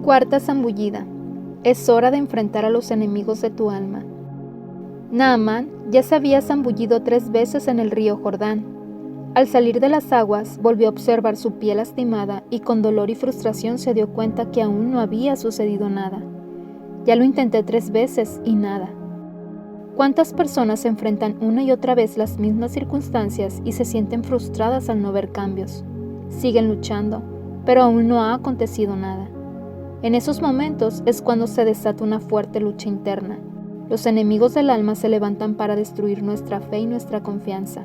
Cuarta zambullida. Es hora de enfrentar a los enemigos de tu alma. Naamán ya se había zambullido 3 veces en el río Jordán. Al salir de las aguas, volvió a observar su piel lastimada y con dolor y frustración se dio cuenta que aún no había sucedido nada. Ya lo intenté 3 veces y nada. ¿Cuántas personas enfrentan una y otra vez las mismas circunstancias y se sienten frustradas al no ver cambios? Siguen luchando, pero aún no ha acontecido nada. En esos momentos es cuando se desata una fuerte lucha interna. Los enemigos del alma se levantan para destruir nuestra fe y nuestra confianza.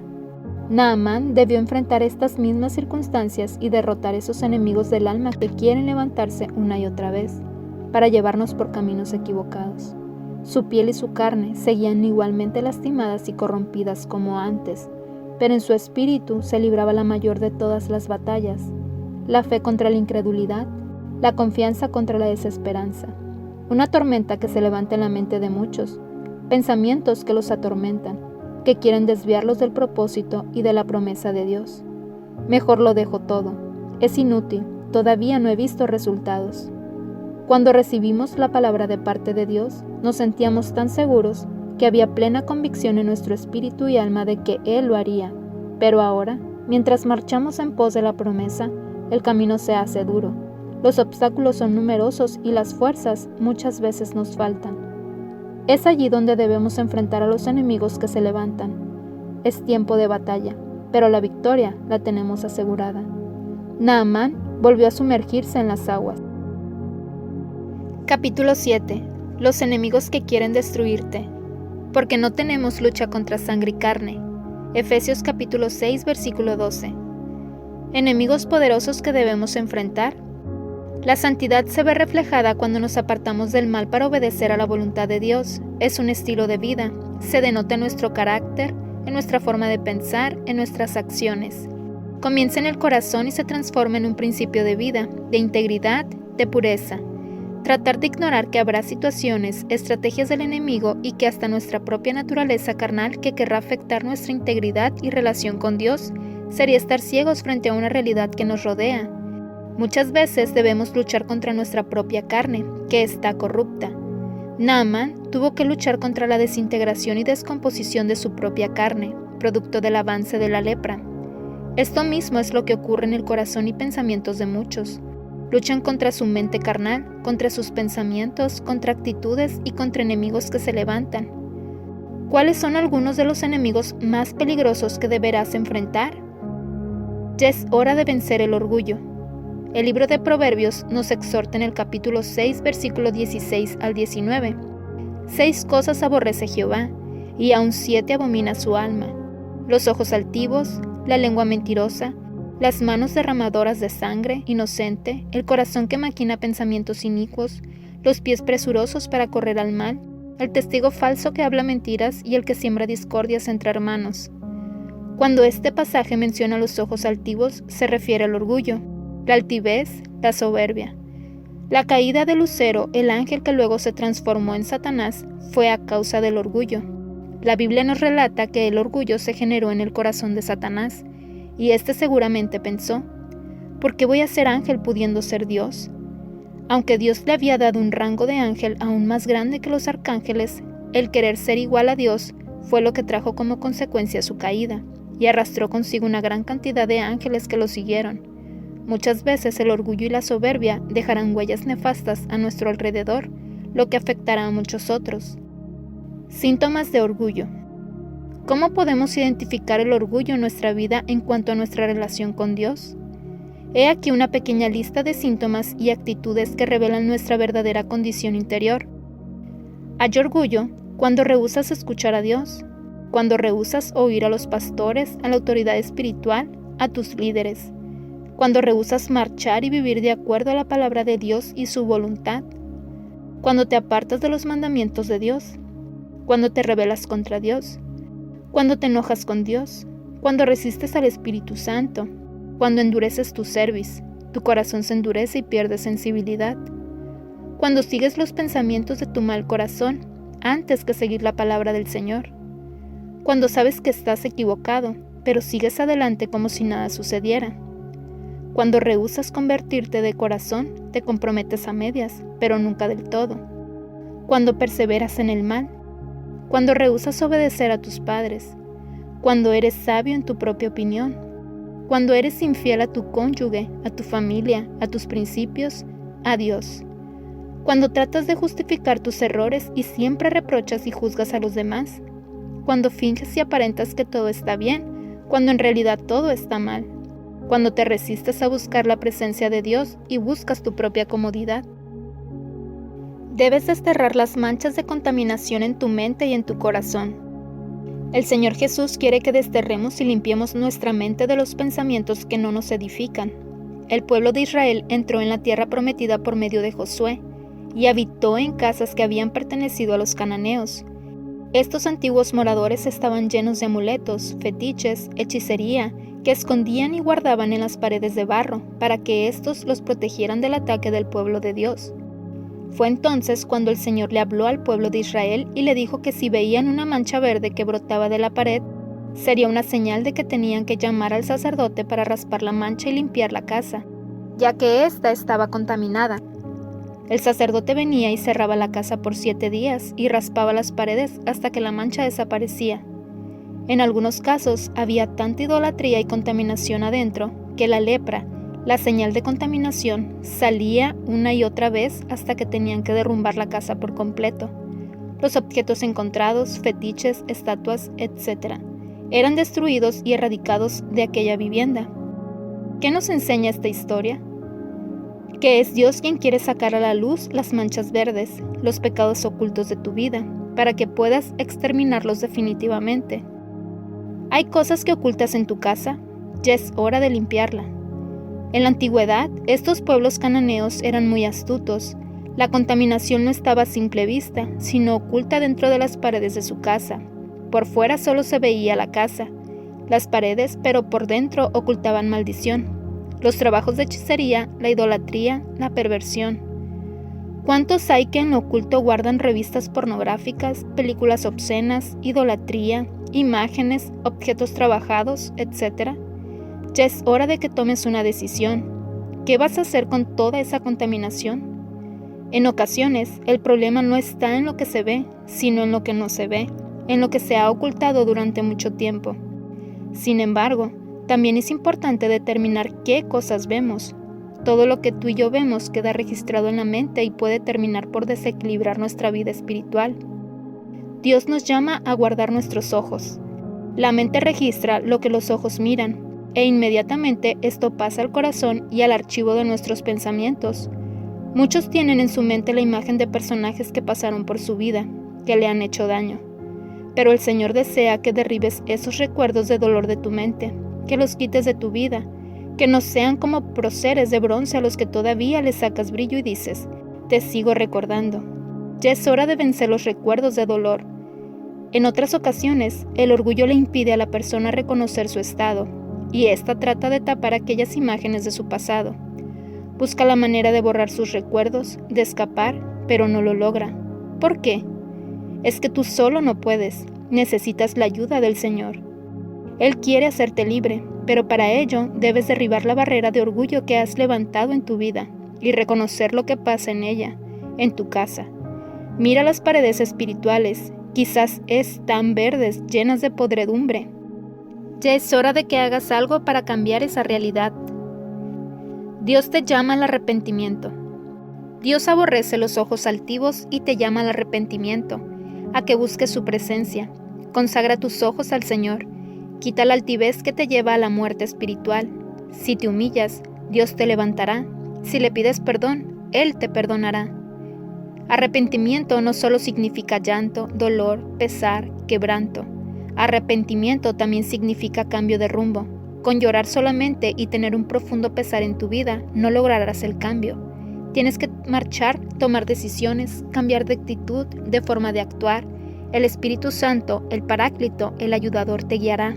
Naamán debió enfrentar estas mismas circunstancias y derrotar esos enemigos del alma que quieren levantarse una y otra vez, para llevarnos por caminos equivocados. Su piel y su carne seguían igualmente lastimadas y corrompidas como antes, pero en su espíritu se libraba la mayor de todas las batallas: la fe contra la incredulidad, la confianza contra la desesperanza. Una tormenta que se levanta en la mente de muchos, pensamientos que los atormentan, que quieren desviarlos del propósito y de la promesa de Dios. Mejor lo dejo todo, es inútil, todavía no he visto resultados. Cuando recibimos la palabra de parte de Dios, nos sentíamos tan seguros que había plena convicción en nuestro espíritu y alma de que Él lo haría. Pero ahora, mientras marchamos en pos de la promesa, el camino se hace duro. Los obstáculos son numerosos y las fuerzas muchas veces nos faltan. Es allí donde debemos enfrentar a los enemigos que se levantan. Es tiempo de batalla, pero la victoria la tenemos asegurada. Naamán volvió a sumergirse en las aguas. Capítulo 7. Los enemigos que quieren destruirte. Porque no tenemos lucha contra sangre y carne. Efesios capítulo 6, versículo 12. Enemigos poderosos que debemos enfrentar. La santidad se ve reflejada cuando nos apartamos del mal para obedecer a la voluntad de Dios. Es un estilo de vida. Se denota en nuestro carácter, en nuestra forma de pensar, en nuestras acciones. Comienza en el corazón y se transforma en un principio de vida, de integridad, de pureza. Tratar de ignorar que habrá situaciones, estrategias del enemigo y que hasta nuestra propia naturaleza carnal que querrá afectar nuestra integridad y relación con Dios sería estar ciegos frente a una realidad que nos rodea. Muchas veces debemos luchar contra nuestra propia carne, que está corrupta. Naamán tuvo que luchar contra la desintegración y descomposición de su propia carne, producto del avance de la lepra. Esto mismo es lo que ocurre en el corazón y pensamientos de muchos. Luchan contra su mente carnal, contra sus pensamientos, contra actitudes y contra enemigos que se levantan. ¿Cuáles son algunos de los enemigos más peligrosos que deberás enfrentar? Ya es hora de vencer el orgullo. El libro de Proverbios nos exhorta en el capítulo 6, versículo 16 al 19. 6 cosas aborrece Jehová, y aun 7 abomina su alma: los ojos altivos, la lengua mentirosa, las manos derramadoras de sangre inocente, el corazón que maquina pensamientos inicuos, los pies presurosos para correr al mal, el testigo falso que habla mentiras y el que siembra discordias entre hermanos. Cuando este pasaje menciona los ojos altivos, se refiere al orgullo, la altivez, la soberbia. La caída de Lucero, el ángel que luego se transformó en Satanás, fue a causa del orgullo. La Biblia nos relata que el orgullo se generó en el corazón de Satanás, y éste seguramente pensó: ¿por qué voy a ser ángel pudiendo ser Dios? Aunque Dios le había dado un rango de ángel aún más grande que los arcángeles, el querer ser igual a Dios fue lo que trajo como consecuencia su caída, y arrastró consigo una gran cantidad de ángeles que lo siguieron. Muchas veces el orgullo y la soberbia dejarán huellas nefastas a nuestro alrededor, lo que afectará a muchos otros. Síntomas de orgullo. ¿Cómo podemos identificar el orgullo en nuestra vida en cuanto a nuestra relación con Dios? He aquí una pequeña lista de síntomas y actitudes que revelan nuestra verdadera condición interior. Hay orgullo cuando rehusas escuchar a Dios, cuando rehusas oír a los pastores, a la autoridad espiritual, a tus líderes, cuando rehusas marchar y vivir de acuerdo a la palabra de Dios y su voluntad, cuando te apartas de los mandamientos de Dios, cuando te rebelas contra Dios, cuando te enojas con Dios, cuando resistes al Espíritu Santo, cuando endureces tu cerviz, tu corazón se endurece y pierdes sensibilidad, cuando sigues los pensamientos de tu mal corazón antes que seguir la palabra del Señor, cuando sabes que estás equivocado, pero sigues adelante como si nada sucediera, Cuando rehusas convertirte de corazón, te comprometes a medias, pero nunca del todo. Cuando perseveras en el mal, cuando rehusas obedecer a tus padres, cuando eres sabio en tu propia opinión, cuando eres infiel a tu cónyuge, a tu familia, a tus principios, a Dios. Cuando tratas de justificar tus errores y siempre reprochas y juzgas a los demás. Cuando finges y aparentas que todo está bien, cuando en realidad todo está mal. Cuando te resistes a buscar la presencia de Dios y buscas tu propia comodidad. Debes desterrar las manchas de contaminación en tu mente y en tu corazón. El Señor Jesús quiere que desterremos y limpiemos nuestra mente de los pensamientos que no nos edifican. El pueblo de Israel entró en la tierra prometida por medio de Josué y habitó en casas que habían pertenecido a los cananeos. Estos antiguos moradores estaban llenos de amuletos, fetiches, hechicería, que escondían y guardaban en las paredes de barro, para que éstos los protegieran del ataque del pueblo de Dios. Fue entonces cuando el Señor le habló al pueblo de Israel y le dijo que si veían una mancha verde que brotaba de la pared, sería una señal de que tenían que llamar al sacerdote para raspar la mancha y limpiar la casa, ya que ésta estaba contaminada. El sacerdote venía y cerraba la casa por 7 días y raspaba las paredes hasta que la mancha desaparecía. En algunos casos había tanta idolatría y contaminación adentro que la lepra, la señal de contaminación, salía una y otra vez hasta que tenían que derrumbar la casa por completo. Los objetos encontrados, fetiches, estatuas, etc., eran destruidos y erradicados de aquella vivienda. ¿Qué nos enseña esta historia? Que es Dios quien quiere sacar a la luz las manchas verdes, los pecados ocultos de tu vida, para que puedas exterminarlos definitivamente. ¿Hay cosas que ocultas en tu casa? Ya es hora de limpiarla. En la antigüedad, estos pueblos cananeos eran muy astutos. La contaminación no estaba a simple vista, sino oculta dentro de las paredes de su casa. Por fuera solo se veía la casa, las paredes, pero por dentro ocultaban maldición, los trabajos de hechicería, la idolatría, la perversión. ¿Cuántos hay que en lo oculto guardan revistas pornográficas, películas obscenas, idolatría, imágenes, objetos trabajados, etc.? Ya es hora de que tomes una decisión. ¿Qué vas a hacer con toda esa contaminación? En ocasiones, el problema no está en lo que se ve, sino en lo que no se ve, en lo que se ha ocultado durante mucho tiempo. Sin embargo, también es importante determinar qué cosas vemos. Todo lo que tú y yo vemos queda registrado en la mente y puede terminar por desequilibrar nuestra vida espiritual. Dios nos llama a guardar nuestros ojos. La mente registra lo que los ojos miran, e inmediatamente esto pasa al corazón y al archivo de nuestros pensamientos. Muchos tienen en su mente la imagen de personajes que pasaron por su vida, que le han hecho daño. Pero el Señor desea que derribes esos recuerdos de dolor de tu mente, que los quites de tu vida, que no sean como próceres de bronce a los que todavía les sacas brillo y dices, te sigo recordando. Ya es hora de vencer los recuerdos de dolor. En otras ocasiones, el orgullo le impide a la persona reconocer su estado, y ésta trata de tapar aquellas imágenes de su pasado. Busca la manera de borrar sus recuerdos, de escapar, pero no lo logra. ¿Por qué? Es que tú solo no puedes, necesitas la ayuda del Señor. Él quiere hacerte libre, pero para ello debes derribar la barrera de orgullo que has levantado en tu vida y reconocer lo que pasa en ella, en tu casa. Mira las paredes espirituales, quizás están verdes, llenas de podredumbre. Ya es hora de que hagas algo para cambiar esa realidad. Dios te llama al arrepentimiento. Dios aborrece los ojos altivos y te llama al arrepentimiento, a que busques su presencia. Consagra tus ojos al Señor. Quita la altivez que te lleva a la muerte espiritual. Si te humillas, Dios te levantará. Si le pides perdón, Él te perdonará. Arrepentimiento no solo significa llanto, dolor, pesar, quebranto. Arrepentimiento también significa cambio de rumbo. Con llorar solamente y tener un profundo pesar en tu vida, no lograrás el cambio. Tienes que marchar, tomar decisiones, cambiar de actitud, de forma de actuar. El Espíritu Santo, el Paráclito, el Ayudador te guiará.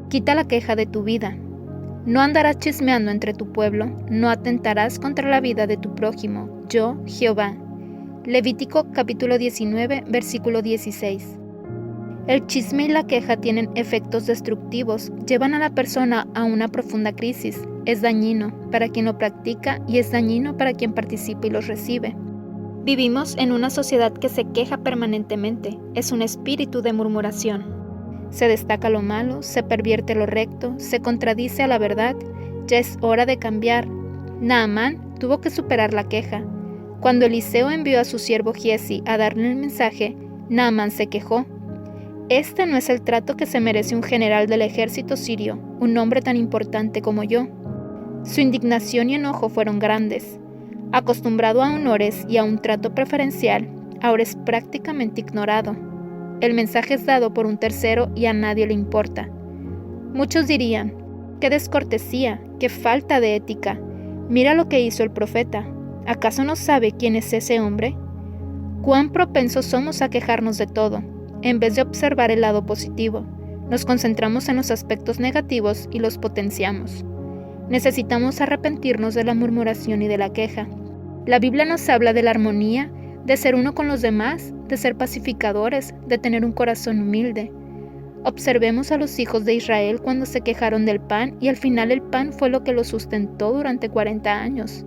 Quita la queja de tu vida. No andarás chismeando entre tu pueblo, no atentarás contra la vida de tu prójimo. Yo, Jehová. Levítico capítulo 19, versículo 16. El chisme y la queja tienen efectos destructivos, llevan a la persona a una profunda crisis. Es dañino para quien lo practica y es dañino para quien participa y los recibe. Vivimos en una sociedad que se queja permanentemente, es un espíritu de murmuración. Se destaca lo malo, se pervierte lo recto, se contradice a la verdad. Ya es hora de cambiar. Naamán tuvo que superar la queja. Cuando Eliseo envió a su siervo Giezi a darle el mensaje, Naamán se quejó. Este no es el trato que se merece un general del ejército sirio, un hombre tan importante como yo. Su indignación y enojo fueron grandes. Acostumbrado a honores y a un trato preferencial, ahora es prácticamente ignorado. El mensaje es dado por un tercero y a nadie le importa. Muchos dirían, qué descortesía, qué falta de ética. Mira lo que hizo el profeta. ¿Acaso no sabe quién es ese hombre? Cuán propensos somos a quejarnos de todo, en vez de observar el lado positivo. Nos concentramos en los aspectos negativos y los potenciamos. Necesitamos arrepentirnos de la murmuración y de la queja. La Biblia nos habla de la armonía, de ser uno con los demás, de ser pacificadores, de tener un corazón humilde. Observemos a los hijos de Israel cuando se quejaron del pan y al final el pan fue lo que los sustentó durante 40 años.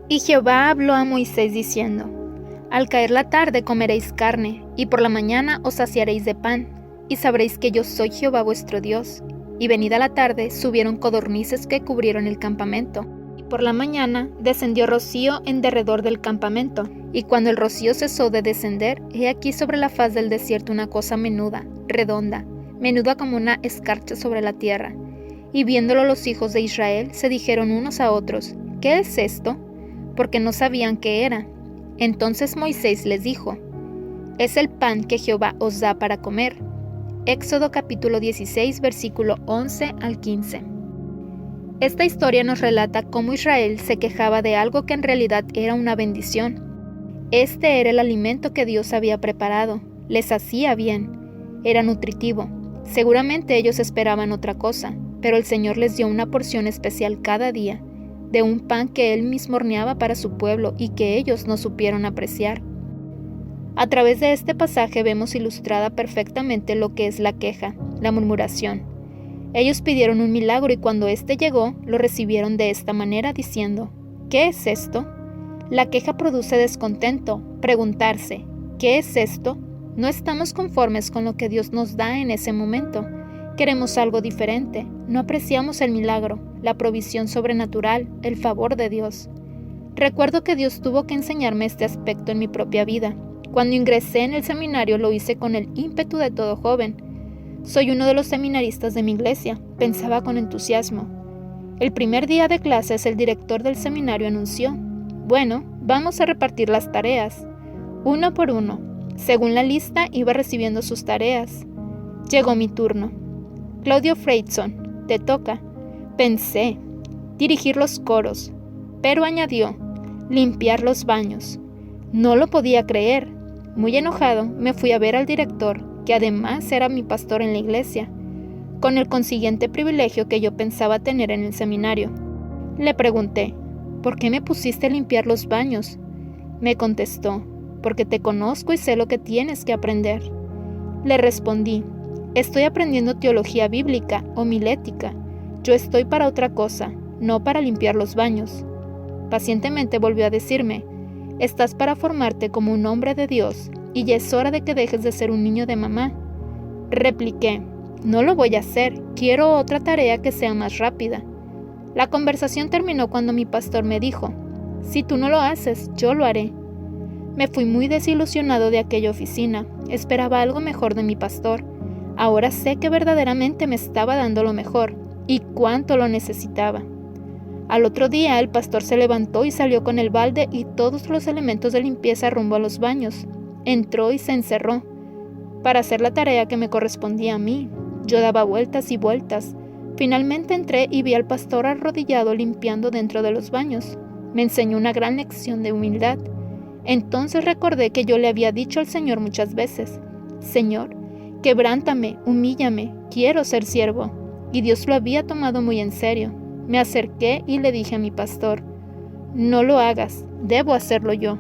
Y Jehová habló a Moisés diciendo: Al caer la tarde comeréis carne, y por la mañana os saciaréis de pan, y sabréis que yo soy Jehová vuestro Dios. Y venida la tarde subieron codornices que cubrieron el campamento, y por la mañana descendió rocío en derredor del campamento. Y cuando el rocío cesó de descender, he aquí sobre la faz del desierto una cosa menuda, redonda, menuda como una escarcha sobre la tierra. Y viéndolo los hijos de Israel, se dijeron unos a otros: ¿Qué es esto? Porque no sabían qué era. Entonces Moisés les dijo: Es el pan que Jehová os da para comer. Éxodo capítulo 16, versículo 11 al 15. Esta historia nos relata cómo Israel se quejaba de algo que en realidad era una bendición. Este era el alimento que Dios había preparado, les hacía bien, era nutritivo. Seguramente ellos esperaban otra cosa, pero el Señor les dio una porción especial cada día, de un pan que Él mismo horneaba para su pueblo y que ellos no supieron apreciar. A través de este pasaje vemos ilustrada perfectamente lo que es la queja, la murmuración. Ellos pidieron un milagro y cuando éste llegó, lo recibieron de esta manera diciendo: ¿Qué es esto? La queja produce descontento, preguntarse: ¿qué es esto? No estamos conformes con lo que Dios nos da en ese momento. Queremos algo diferente, no apreciamos el milagro, la provisión sobrenatural, el favor de Dios. Recuerdo que Dios tuvo que enseñarme este aspecto en mi propia vida. Cuando ingresé en el seminario lo hice con el ímpetu de todo joven. Soy uno de los seminaristas de mi iglesia, pensaba con entusiasmo. El primer día de clases el director del seminario anunció: Bueno, vamos a repartir las tareas, uno por uno. Según la lista iba recibiendo sus tareas. Llegó mi turno. Claudio Freidson, te toca. Pensé, dirigir los coros, pero añadió, limpiar los baños. No lo podía creer. Muy enojado, me fui a ver al director, que además era mi pastor en la iglesia, con el consiguiente privilegio que yo pensaba tener en el seminario. Le pregunté: ¿por qué me pusiste a limpiar los baños? Me contestó: porque te conozco y sé lo que tienes que aprender. Le respondí: estoy aprendiendo teología bíblica, homilética. Yo estoy para otra cosa, no para limpiar los baños. Pacientemente volvió a decirme: estás para formarte como un hombre de Dios, y ya es hora de que dejes de ser un niño de mamá. Repliqué: no lo voy a hacer, quiero otra tarea que sea más rápida. La conversación terminó cuando mi pastor me dijo: si tú no lo haces, yo lo haré. Me fui muy desilusionado de aquella oficina, esperaba algo mejor de mi pastor. Ahora sé que verdaderamente me estaba dando lo mejor, y cuánto lo necesitaba. Al otro día el pastor se levantó y salió con el balde y todos los elementos de limpieza rumbo a los baños. Entró y se encerró para hacer la tarea que me correspondía a mí. Yo daba vueltas y vueltas. Finalmente entré y vi al pastor arrodillado limpiando dentro de los baños. Me enseñó una gran lección de humildad. Entonces recordé que yo le había dicho al Señor muchas veces: Señor, quebrántame, humíllame, quiero ser siervo. Y Dios lo había tomado muy en serio. Me acerqué y le dije a mi pastor: no lo hagas, debo hacerlo yo.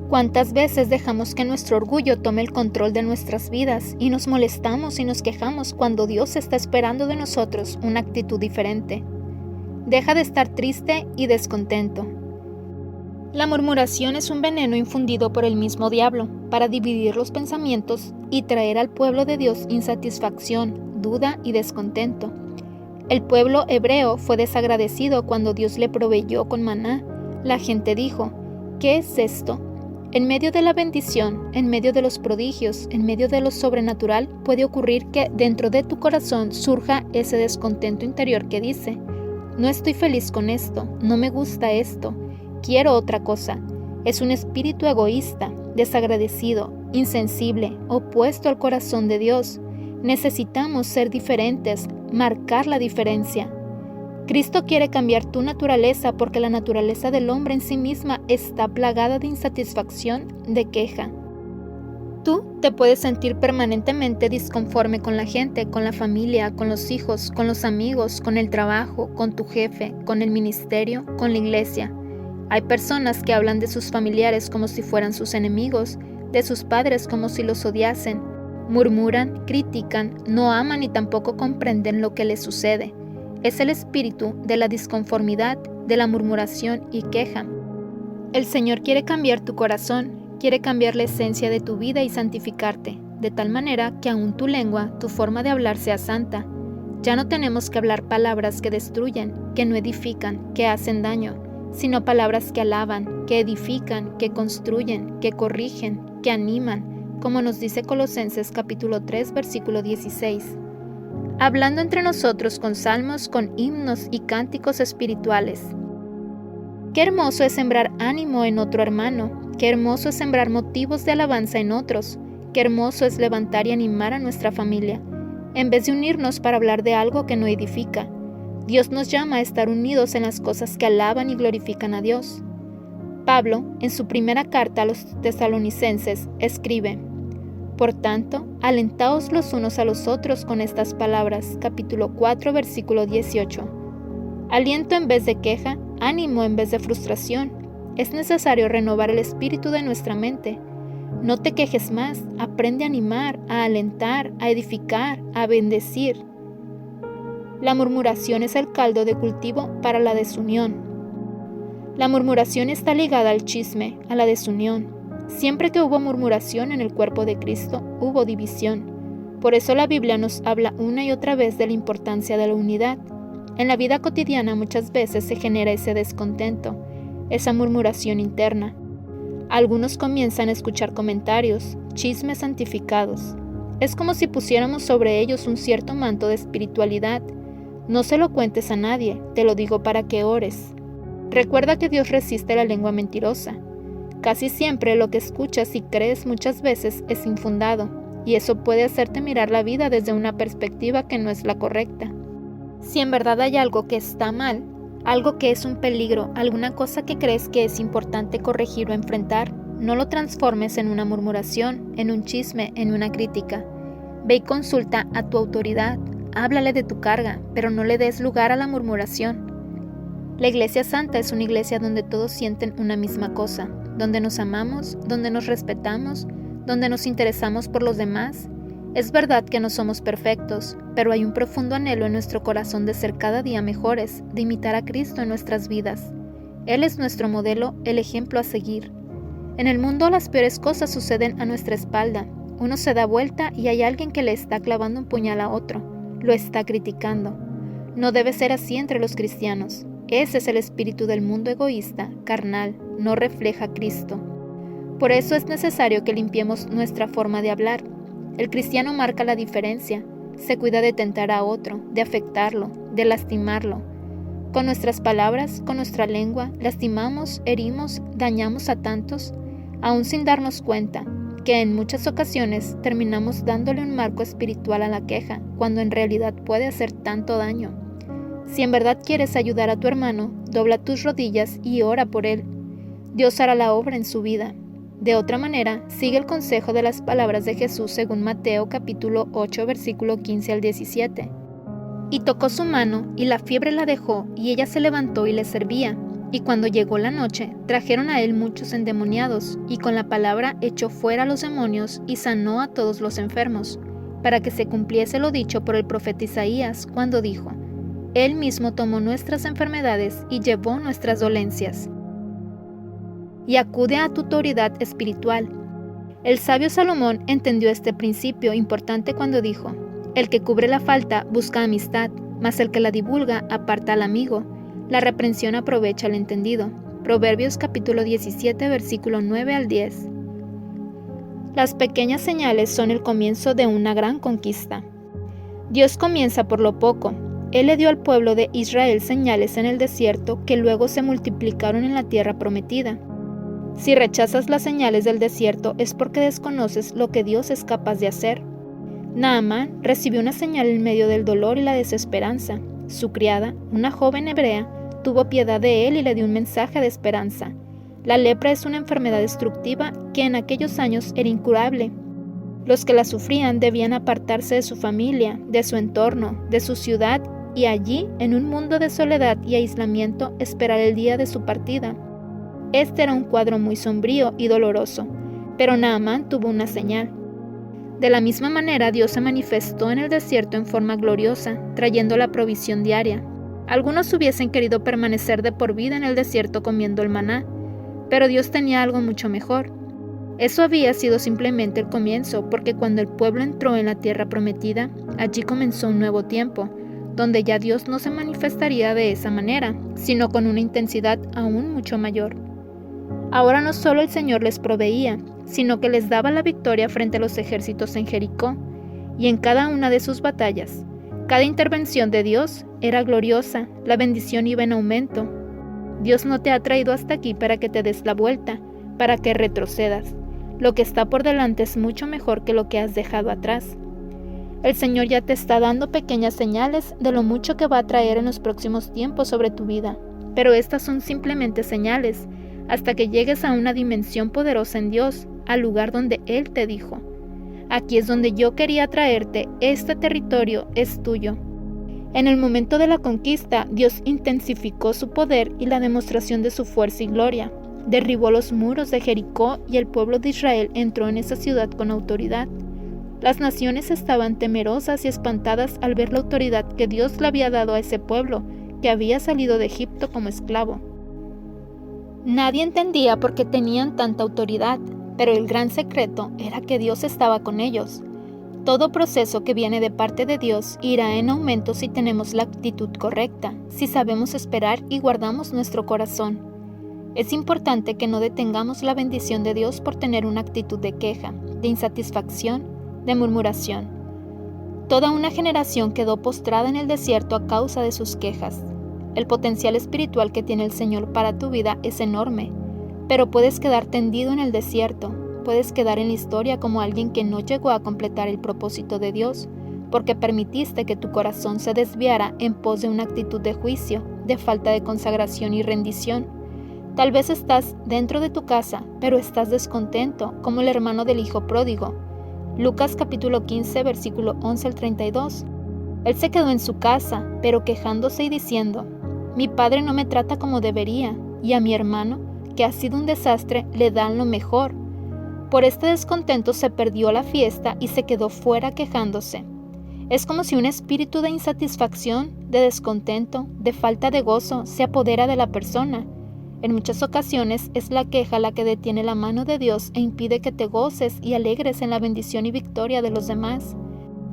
¿Cuántas veces dejamos que nuestro orgullo tome el control de nuestras vidas y nos molestamos y nos quejamos cuando Dios está esperando de nosotros una actitud diferente? Deja de estar triste y descontento. La murmuración es un veneno infundido por el mismo diablo para dividir los pensamientos y traer al pueblo de Dios insatisfacción, duda y descontento. El pueblo hebreo fue desagradecido cuando Dios le proveyó con maná. La gente dijo: ¿qué es esto? En medio de la bendición, en medio de los prodigios, en medio de lo sobrenatural, puede ocurrir que dentro de tu corazón surja ese descontento interior que dice: no estoy feliz con esto, no me gusta esto, quiero otra cosa. Es un espíritu egoísta, desagradecido, insensible, opuesto al corazón de Dios. Necesitamos ser diferentes, marcar la diferencia. Cristo quiere cambiar tu naturaleza porque la naturaleza del hombre en sí misma está plagada de insatisfacción, de queja. Tú te puedes sentir permanentemente disconforme con la gente, con la familia, con los hijos, con los amigos, con el trabajo, con tu jefe, con el ministerio, con la iglesia. Hay personas que hablan de sus familiares como si fueran sus enemigos, de sus padres como si los odiasen. Murmuran, critican, no aman y tampoco comprenden lo que les sucede. Es el espíritu de la disconformidad, de la murmuración y queja. El Señor quiere cambiar tu corazón, quiere cambiar la esencia de tu vida y santificarte, de tal manera que aún tu lengua, tu forma de hablar sea santa. Ya no tenemos que hablar palabras que destruyen, que no edifican, que hacen daño, sino palabras que alaban, que edifican, que construyen, que corrigen, que animan, como nos dice Colosenses capítulo 3, versículo 16. Hablando entre nosotros con salmos, con himnos y cánticos espirituales. Qué hermoso es sembrar ánimo en otro hermano, qué hermoso es sembrar motivos de alabanza en otros, qué hermoso es levantar y animar a nuestra familia, en vez de unirnos para hablar de algo que no edifica. Dios nos llama a estar unidos en las cosas que alaban y glorifican a Dios. Pablo, en su primera carta a los tesalonicenses, escribe: por tanto, alentaos los unos a los otros con estas palabras, capítulo 4, versículo 18. Aliento en vez de queja, ánimo en vez de frustración. Es necesario renovar el espíritu de nuestra mente. No te quejes más, aprende a animar, a alentar, a edificar, a bendecir. La murmuración es el caldo de cultivo para la desunión. La murmuración está ligada al chisme, a la desunión. Siempre que hubo murmuración en el cuerpo de Cristo, hubo división. Por eso la Biblia nos habla una y otra vez de la importancia de la unidad. En la vida cotidiana muchas veces se genera ese descontento, esa murmuración interna. Algunos comienzan a escuchar comentarios, chismes santificados. Es como si pusiéramos sobre ellos un cierto manto de espiritualidad. No se lo cuentes a nadie, te lo digo para que ores. Recuerda que Dios resiste la lengua mentirosa. Casi siempre lo que escuchas y crees muchas veces es infundado, y eso puede hacerte mirar la vida desde una perspectiva que no es la correcta. Si en verdad hay algo que está mal, algo que es un peligro, alguna cosa que crees que es importante corregir o enfrentar, no lo transformes en una murmuración, en un chisme, en una crítica. Ve y consulta a tu autoridad, háblale de tu carga, pero no le des lugar a la murmuración. La Iglesia Santa es una iglesia donde todos sienten una misma cosa, donde nos amamos, donde nos respetamos, donde nos interesamos por los demás. Es verdad que no somos perfectos, pero hay un profundo anhelo en nuestro corazón de ser cada día mejores, de imitar a Cristo en nuestras vidas. Él es nuestro modelo, el ejemplo a seguir. En el mundo las peores cosas suceden a nuestra espalda. Uno se da vuelta y hay alguien que le está clavando un puñal a otro, lo está criticando. No debe ser así entre los cristianos. Ese es el espíritu del mundo egoísta, carnal, no refleja a Cristo. Por eso es necesario que limpiemos nuestra forma de hablar. El cristiano marca la diferencia, se cuida de tentar a otro, de afectarlo, de lastimarlo. Con nuestras palabras, con nuestra lengua, lastimamos, herimos, dañamos a tantos, aún sin darnos cuenta, que en muchas ocasiones terminamos dándole un marco espiritual a la queja, cuando en realidad puede hacer tanto daño. Si en verdad quieres ayudar a tu hermano, dobla tus rodillas y ora por él. Dios hará la obra en su vida. De otra manera, sigue el consejo de las palabras de Jesús según Mateo capítulo 8, versículo 15 al 17. Y tocó su mano, y la fiebre la dejó, y ella se levantó y le servía. Y cuando llegó la noche, trajeron a él muchos endemoniados, y con la palabra echó fuera a los demonios y sanó a todos los enfermos, para que se cumpliese lo dicho por el profeta Isaías, cuando dijo: Él mismo tomó nuestras enfermedades y llevó nuestras dolencias. Y acude a tu autoridad espiritual. El sabio Salomón entendió este principio importante cuando dijo: El que cubre la falta busca amistad, mas el que la divulga aparta al amigo. La reprensión aprovecha al entendido. Proverbios capítulo 17, versículo 9 al 10. Las pequeñas señales son el comienzo de una gran conquista. Dios comienza por lo poco. Él le dio al pueblo de Israel señales en el desierto que luego se multiplicaron en la tierra prometida. Si rechazas las señales del desierto es porque desconoces lo que Dios es capaz de hacer. Naamán recibió una señal en medio del dolor y la desesperanza. Su criada, una joven hebrea, tuvo piedad de él y le dio un mensaje de esperanza. La lepra es una enfermedad destructiva que en aquellos años era incurable. Los que la sufrían debían apartarse de su familia, de su entorno, de su ciudad y allí, en un mundo de soledad y aislamiento, esperar el día de su partida. Este era un cuadro muy sombrío y doloroso, pero Naamán tuvo una señal. De la misma manera, Dios se manifestó en el desierto en forma gloriosa, trayendo la provisión diaria. Algunos hubiesen querido permanecer de por vida en el desierto comiendo el maná, pero Dios tenía algo mucho mejor. Eso había sido simplemente el comienzo, porque cuando el pueblo entró en la tierra prometida, allí comenzó un nuevo tiempo, donde ya Dios no se manifestaría de esa manera, sino con una intensidad aún mucho mayor. Ahora no solo el Señor les proveía, sino que les daba la victoria frente a los ejércitos en Jericó, y en cada una de sus batallas. Cada intervención de Dios era gloriosa, la bendición iba en aumento. Dios no te ha traído hasta aquí para que te des la vuelta, para que retrocedas. Lo que está por delante es mucho mejor que lo que has dejado atrás. El Señor ya te está dando pequeñas señales de lo mucho que va a traer en los próximos tiempos sobre tu vida, pero estas son simplemente señales, hasta que llegues a una dimensión poderosa en Dios, al lugar donde Él te dijo: aquí es donde yo quería traerte, este territorio es tuyo. En el momento de la conquista, Dios intensificó su poder y la demostración de su fuerza y gloria. Derribó los muros de Jericó y el pueblo de Israel entró en esa ciudad con autoridad. Las naciones estaban temerosas y espantadas al ver la autoridad que Dios le había dado a ese pueblo, que había salido de Egipto como esclavo. Nadie entendía por qué tenían tanta autoridad, pero el gran secreto era que Dios estaba con ellos. Todo proceso que viene de parte de Dios irá en aumento si tenemos la actitud correcta, si sabemos esperar y guardamos nuestro corazón. Es importante que no detengamos la bendición de Dios por tener una actitud de queja, de insatisfacción, de murmuración. Toda una generación quedó postrada en el desierto a causa de sus quejas. El potencial espiritual que tiene el Señor para tu vida es enorme, pero puedes quedar tendido en el desierto. Puedes quedar en la historia como alguien que no llegó a completar el propósito de Dios, porque permitiste que tu corazón se desviara en pos de una actitud de juicio, de falta de consagración y rendición. Tal vez estás dentro de tu casa, pero estás descontento, como el hermano del hijo pródigo. Lucas capítulo 15, versículo 11 al 32. Él se quedó en su casa, pero quejándose y diciendo: mi padre no me trata como debería, y a mi hermano, que ha sido un desastre, le dan lo mejor. Por este descontento se perdió la fiesta y se quedó fuera quejándose. Es como si un espíritu de insatisfacción, de descontento, de falta de gozo se apodera de la persona. En muchas ocasiones es la queja la que detiene la mano de Dios e impide que te goces y alegres en la bendición y victoria de los demás.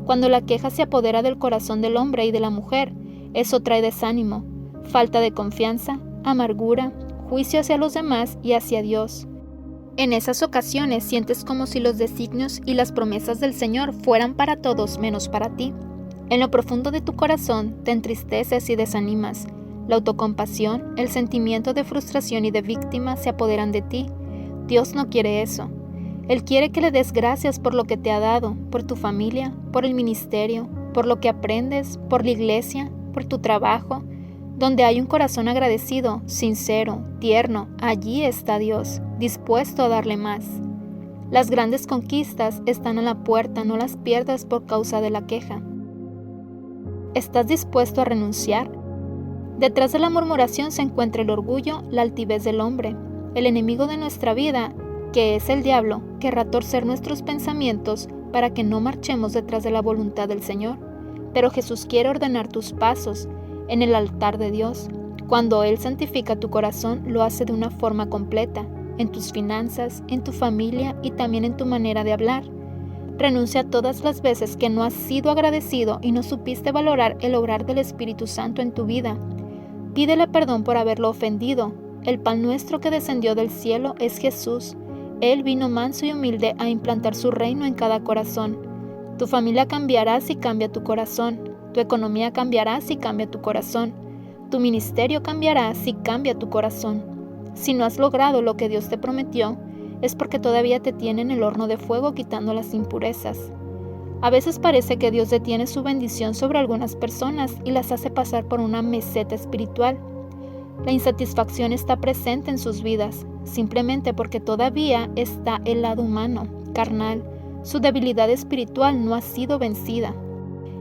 Cuando la queja se apodera del corazón del hombre y de la mujer, eso trae desánimo, falta de confianza, amargura, juicio hacia los demás y hacia Dios. En esas ocasiones sientes como si los designios y las promesas del Señor fueran para todos menos para ti. En lo profundo de tu corazón te entristeces y desanimas. La autocompasión, el sentimiento de frustración y de víctima se apoderan de ti. Dios no quiere eso. Él quiere que le des gracias por lo que te ha dado, por tu familia, por el ministerio, por lo que aprendes, por la iglesia, por tu trabajo. Donde hay un corazón agradecido, sincero, tierno, allí está Dios, dispuesto a darle más. Las grandes conquistas están a la puerta, no las pierdas por causa de la queja. ¿Estás dispuesto a renunciar? Detrás de la murmuración se encuentra el orgullo, la altivez del hombre. El enemigo de nuestra vida, que es el diablo, querrá torcer nuestros pensamientos para que no marchemos detrás de la voluntad del Señor. Pero Jesús quiere ordenar tus pasos en el altar de Dios. Cuando Él santifica tu corazón, lo hace de una forma completa, en tus finanzas, en tu familia y también en tu manera de hablar. Renuncia a todas las veces que no has sido agradecido y no supiste valorar el obrar del Espíritu Santo en tu vida. Pídele perdón por haberlo ofendido. El pan nuestro que descendió del cielo es Jesús. Él vino manso y humilde a implantar su reino en cada corazón. Tu familia cambiará si cambia tu corazón. Tu economía cambiará si cambia tu corazón. Tu ministerio cambiará si cambia tu corazón. Si no has logrado lo que Dios te prometió, es porque todavía te tiene en el horno de fuego quitando las impurezas. A veces parece que Dios detiene su bendición sobre algunas personas y las hace pasar por una meseta espiritual. La insatisfacción está presente en sus vidas, simplemente porque todavía está el lado humano, carnal. Su debilidad espiritual no ha sido vencida.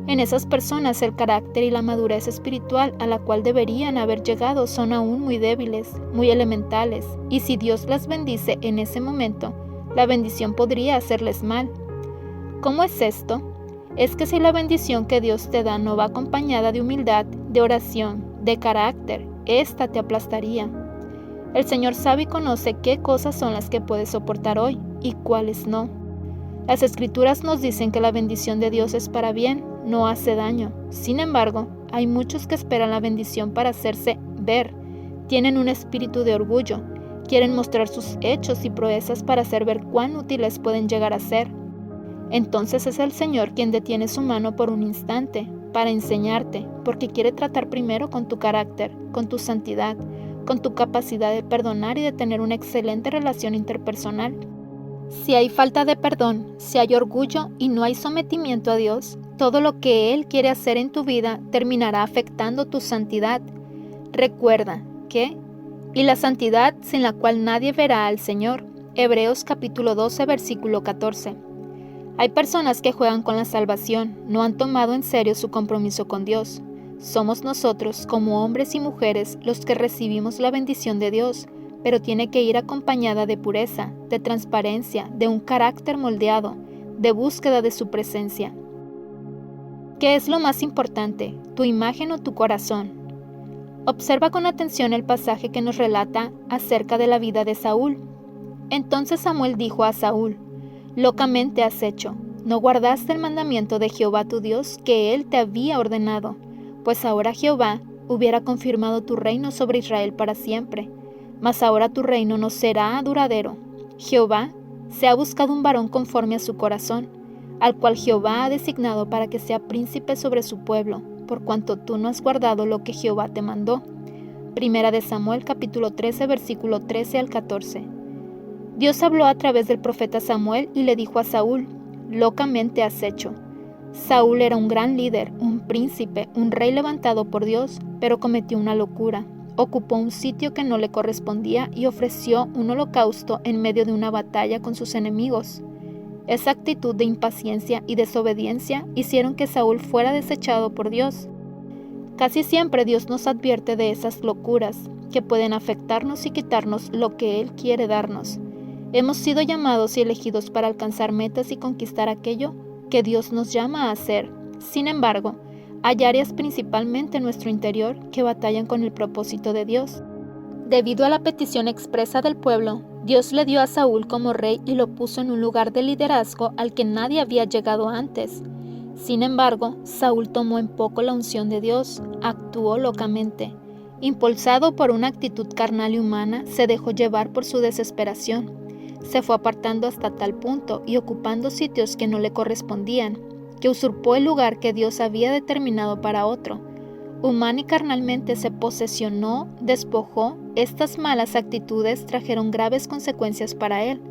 En esas personas el carácter y la madurez espiritual a la cual deberían haber llegado son aún muy débiles, muy elementales, y si Dios las bendice en ese momento, la bendición podría hacerles mal. ¿Cómo es esto? Es que si la bendición que Dios te da no va acompañada de humildad, de oración, de carácter, ésta te aplastaría. El Señor sabe y conoce qué cosas son las que puedes soportar hoy y cuáles no. Las Escrituras nos dicen que la bendición de Dios es para bien, no hace daño. Sin embargo, hay muchos que esperan la bendición para hacerse ver. Tienen un espíritu de orgullo. Quieren mostrar sus hechos y proezas para hacer ver cuán útiles pueden llegar a ser. Entonces es el Señor quien detiene su mano por un instante para enseñarte, porque quiere tratar primero con tu carácter, con tu santidad, con tu capacidad de perdonar y de tener una excelente relación interpersonal. Si hay falta de perdón, si hay orgullo y no hay sometimiento a Dios, todo lo que Él quiere hacer en tu vida terminará afectando tu santidad. Recuerda que, y la santidad sin la cual nadie verá al Señor. Hebreos capítulo 12, versículo 14. Hay personas que juegan con la salvación, no han tomado en serio su compromiso con Dios. Somos nosotros, como hombres y mujeres, los que recibimos la bendición de Dios, pero tiene que ir acompañada de pureza, de transparencia, de un carácter moldeado, de búsqueda de su presencia. ¿Qué es lo más importante, tu imagen o tu corazón? Observa con atención el pasaje que nos relata acerca de la vida de Saúl. Entonces Samuel dijo a Saúl: «Locamente has hecho, no guardaste el mandamiento de Jehová tu Dios que Él te había ordenado, pues ahora Jehová hubiera confirmado tu reino sobre Israel para siempre. Mas ahora tu reino no será duradero. Jehová se ha buscado un varón conforme a su corazón, al cual Jehová ha designado para que sea príncipe sobre su pueblo, por cuanto tú no has guardado lo que Jehová te mandó». Primera de Samuel capítulo 13, versículo 13 al 14. Dios habló a través del profeta Samuel y le dijo a Saúl: «Locamente has hecho». Saúl era un gran líder, un príncipe, un rey levantado por Dios, pero cometió una locura. Ocupó un sitio que no le correspondía y ofreció un holocausto en medio de una batalla con sus enemigos. Esa actitud de impaciencia y desobediencia hicieron que Saúl fuera desechado por Dios. Casi siempre Dios nos advierte de esas locuras que pueden afectarnos y quitarnos lo que Él quiere darnos. Hemos sido llamados y elegidos para alcanzar metas y conquistar aquello que Dios nos llama a hacer. Sin embargo, hay áreas principalmente en nuestro interior que batallan con el propósito de Dios. Debido a la petición expresa del pueblo, Dios le dio a Saúl como rey y lo puso en un lugar de liderazgo al que nadie había llegado antes. Sin embargo, Saúl tomó en poco la unción de Dios, actuó locamente. Impulsado por una actitud carnal y humana, se dejó llevar por su desesperación. Se fue apartando hasta tal punto y ocupando sitios que no le correspondían, que usurpó el lugar que Dios había determinado para otro. Humana y carnalmente se posesionó, despojó. Estas malas actitudes trajeron graves consecuencias para él.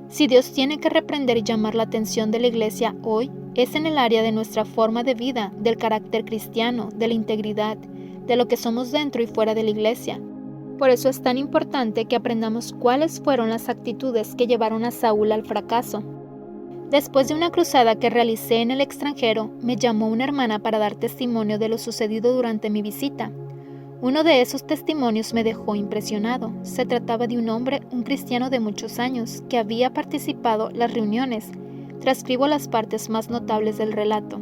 Si Dios tiene que reprender y llamar la atención de la iglesia hoy, es en el área de nuestra forma de vida, del carácter cristiano, de la integridad, de lo que somos dentro y fuera de la iglesia. Por eso es tan importante que aprendamos cuáles fueron las actitudes que llevaron a Saúl al fracaso. Después de una cruzada que realicé en el extranjero, me llamó una hermana para dar testimonio de lo sucedido durante mi visita. Uno de esos testimonios me dejó impresionado. Se trataba de un hombre, un cristiano de muchos años, que había participado en las reuniones. Transcribo las partes más notables del relato.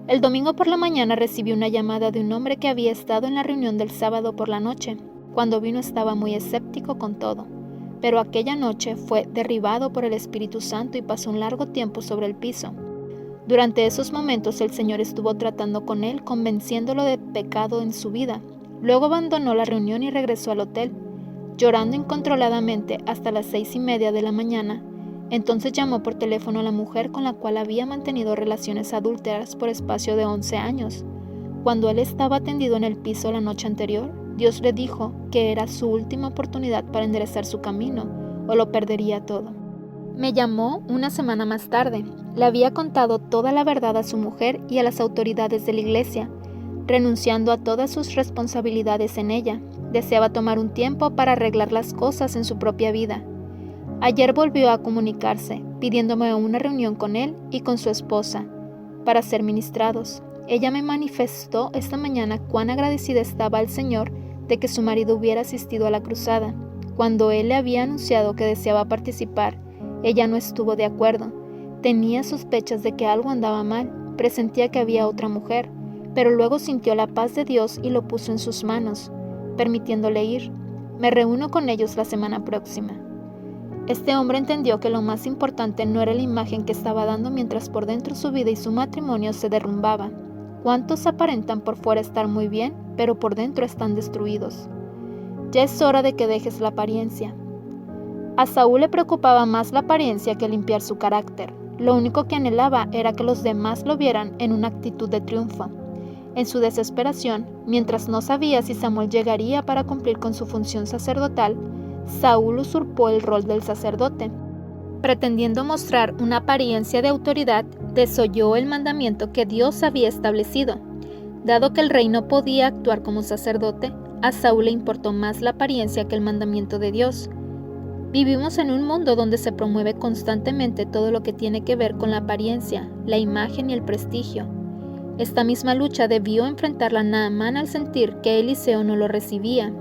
El domingo por la mañana recibí una llamada de un hombre que había estado en la reunión del sábado por la noche. Cuando vino estaba muy escéptico con todo, pero aquella noche fue derribado por el Espíritu Santo y pasó un largo tiempo sobre el piso. Durante esos momentos el Señor estuvo tratando con él, convenciéndolo de pecado en su vida. Luego abandonó la reunión y regresó al hotel, llorando incontroladamente hasta las 6:30 de la mañana. Entonces llamó por teléfono a la mujer con la cual había mantenido relaciones adúlteras por espacio de 11 años. Cuando él estaba tendido en el piso la noche anterior, Dios le dijo que era su última oportunidad para enderezar su camino, o lo perdería todo. Me llamó una semana más tarde. Le había contado toda la verdad a su mujer y a las autoridades de la iglesia, renunciando a todas sus responsabilidades en ella. Deseaba tomar un tiempo para arreglar las cosas en su propia vida. Ayer volvió a comunicarse, pidiéndome una reunión con él y con su esposa, para ser ministrados. Ella me manifestó esta mañana cuán agradecida estaba al Señor de que su marido hubiera asistido a la cruzada. Cuando él le había anunciado que deseaba participar, ella no estuvo de acuerdo. Tenía sospechas de que algo andaba mal, presentía que había otra mujer, pero luego sintió la paz de Dios y lo puso en sus manos, permitiéndole ir. Me reúno con ellos la semana próxima. Este hombre entendió que lo más importante no era la imagen que estaba dando mientras por dentro su vida y su matrimonio se derrumbaban. ¿Cuántos aparentan por fuera estar muy bien, pero por dentro están destruidos? Ya es hora de que dejes la apariencia. A Saúl le preocupaba más la apariencia que limpiar su carácter. Lo único que anhelaba era que los demás lo vieran en una actitud de triunfo. En su desesperación, mientras no sabía si Samuel llegaría para cumplir con su función sacerdotal, Saúl usurpó el rol del sacerdote. Pretendiendo mostrar una apariencia de autoridad, desoyó el mandamiento que Dios había establecido. Dado que el rey no podía actuar como sacerdote, a Saúl le importó más la apariencia que el mandamiento de Dios. Vivimos en un mundo donde se promueve constantemente todo lo que tiene que ver con la apariencia, la imagen y el prestigio. Esta misma lucha debió enfrentarla Naamán al sentir que Eliseo no lo recibía.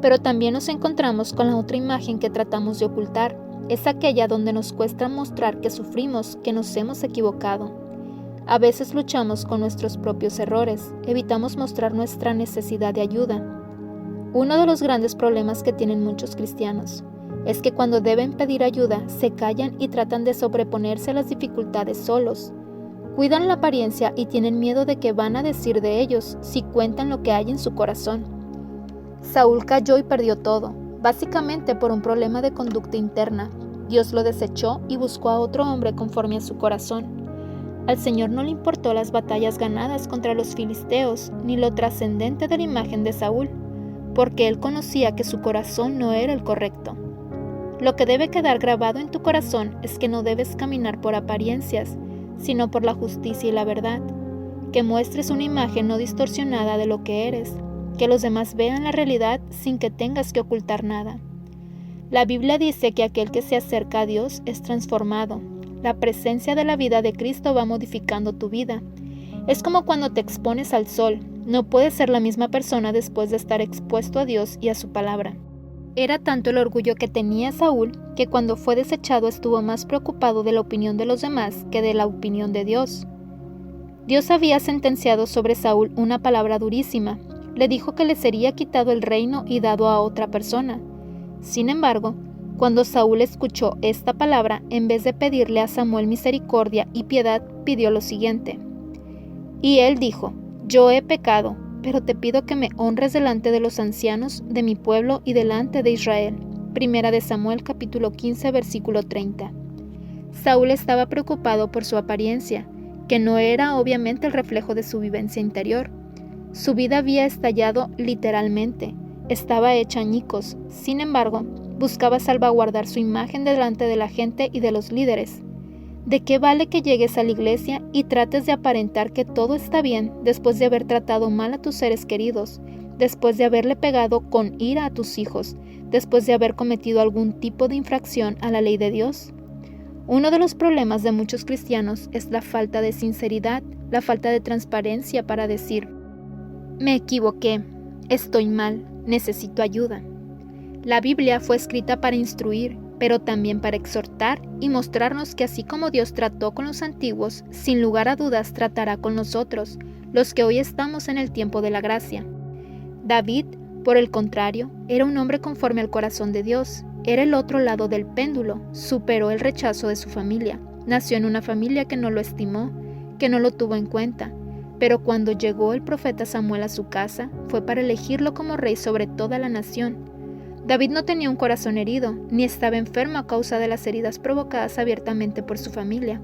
Pero también nos encontramos con la otra imagen que tratamos de ocultar. Es aquella donde nos cuesta mostrar que sufrimos, que nos hemos equivocado. A veces luchamos con nuestros propios errores, evitamos mostrar nuestra necesidad de ayuda. Uno de los grandes problemas que tienen muchos cristianos es que cuando deben pedir ayuda, se callan y tratan de sobreponerse a las dificultades solos. Cuidan la apariencia y tienen miedo de que van a decir de ellos si cuentan lo que hay en su corazón. Saúl cayó y perdió todo, básicamente por un problema de conducta interna. Dios lo desechó y buscó a otro hombre conforme a su corazón. Al Señor no le importó las batallas ganadas contra los filisteos, ni lo trascendente de la imagen de Saúl, porque él conocía que su corazón no era el correcto. Lo que debe quedar grabado en tu corazón es que no debes caminar por apariencias, sino por la justicia y la verdad, que muestres una imagen no distorsionada de lo que eres, que los demás vean la realidad sin que tengas que ocultar nada. La Biblia dice que aquel que se acerca a Dios es transformado. La presencia de la vida de Cristo va modificando tu vida. Es como cuando te expones al sol, no puedes ser la misma persona después de estar expuesto a Dios y a su palabra. Era tanto el orgullo que tenía Saúl que cuando fue desechado estuvo más preocupado de la opinión de los demás que de la opinión de Dios. Dios había sentenciado sobre Saúl una palabra durísima. Le dijo que le sería quitado el reino y dado a otra persona. Sin embargo, cuando Saúl escuchó esta palabra, en vez de pedirle a Samuel misericordia y piedad, pidió lo siguiente. Y él dijo: «Yo he pecado, pero te pido que me honres delante de los ancianos de mi pueblo y delante de Israel». Primera de Samuel capítulo 15 versículo 30. Saúl estaba preocupado por su apariencia, que no era obviamente el reflejo de su vivencia interior. Su vida había estallado literalmente, estaba hecha añicos. Sin embargo, buscaba salvaguardar su imagen delante de la gente y de los líderes. ¿De qué vale que llegues a la iglesia y trates de aparentar que todo está bien después de haber tratado mal a tus seres queridos, después de haberle pegado con ira a tus hijos, después de haber cometido algún tipo de infracción a la ley de Dios? Uno de los problemas de muchos cristianos es la falta de sinceridad, la falta de transparencia para decir: «Me equivoqué, estoy mal, necesito ayuda. La Biblia fue escrita para instruir, pero también para exhortar y mostrarnos que así como Dios trató con los antiguos, sin lugar a dudas tratará con nosotros, los que hoy estamos en el tiempo de la gracia. David, por el contrario, era un hombre conforme al corazón de Dios, era el otro lado del péndulo, superó el rechazo de su familia, nació en una familia que no lo estimó, que no lo tuvo en cuenta, pero cuando llegó el profeta Samuel a su casa, fue para elegirlo como rey sobre toda la nación. David no tenía un corazón herido, ni estaba enfermo a causa de las heridas provocadas abiertamente por su familia.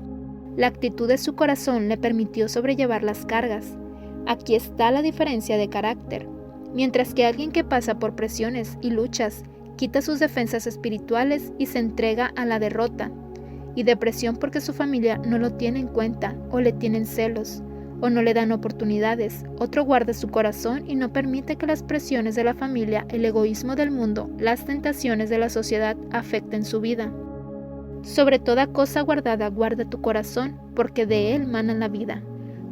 La actitud de su corazón le permitió sobrellevar las cargas. Aquí está la diferencia de carácter. Mientras que alguien que pasa por presiones y luchas, quita sus defensas espirituales y se entrega a la derrota, y depresión porque su familia no lo tiene en cuenta, o le tienen celos, o no le dan oportunidades. Otro guarda su corazón y no permite que las presiones de la familia, el egoísmo del mundo, las tentaciones de la sociedad afecten su vida. Sobre toda cosa guardada, guarda tu corazón, porque de él mana la vida.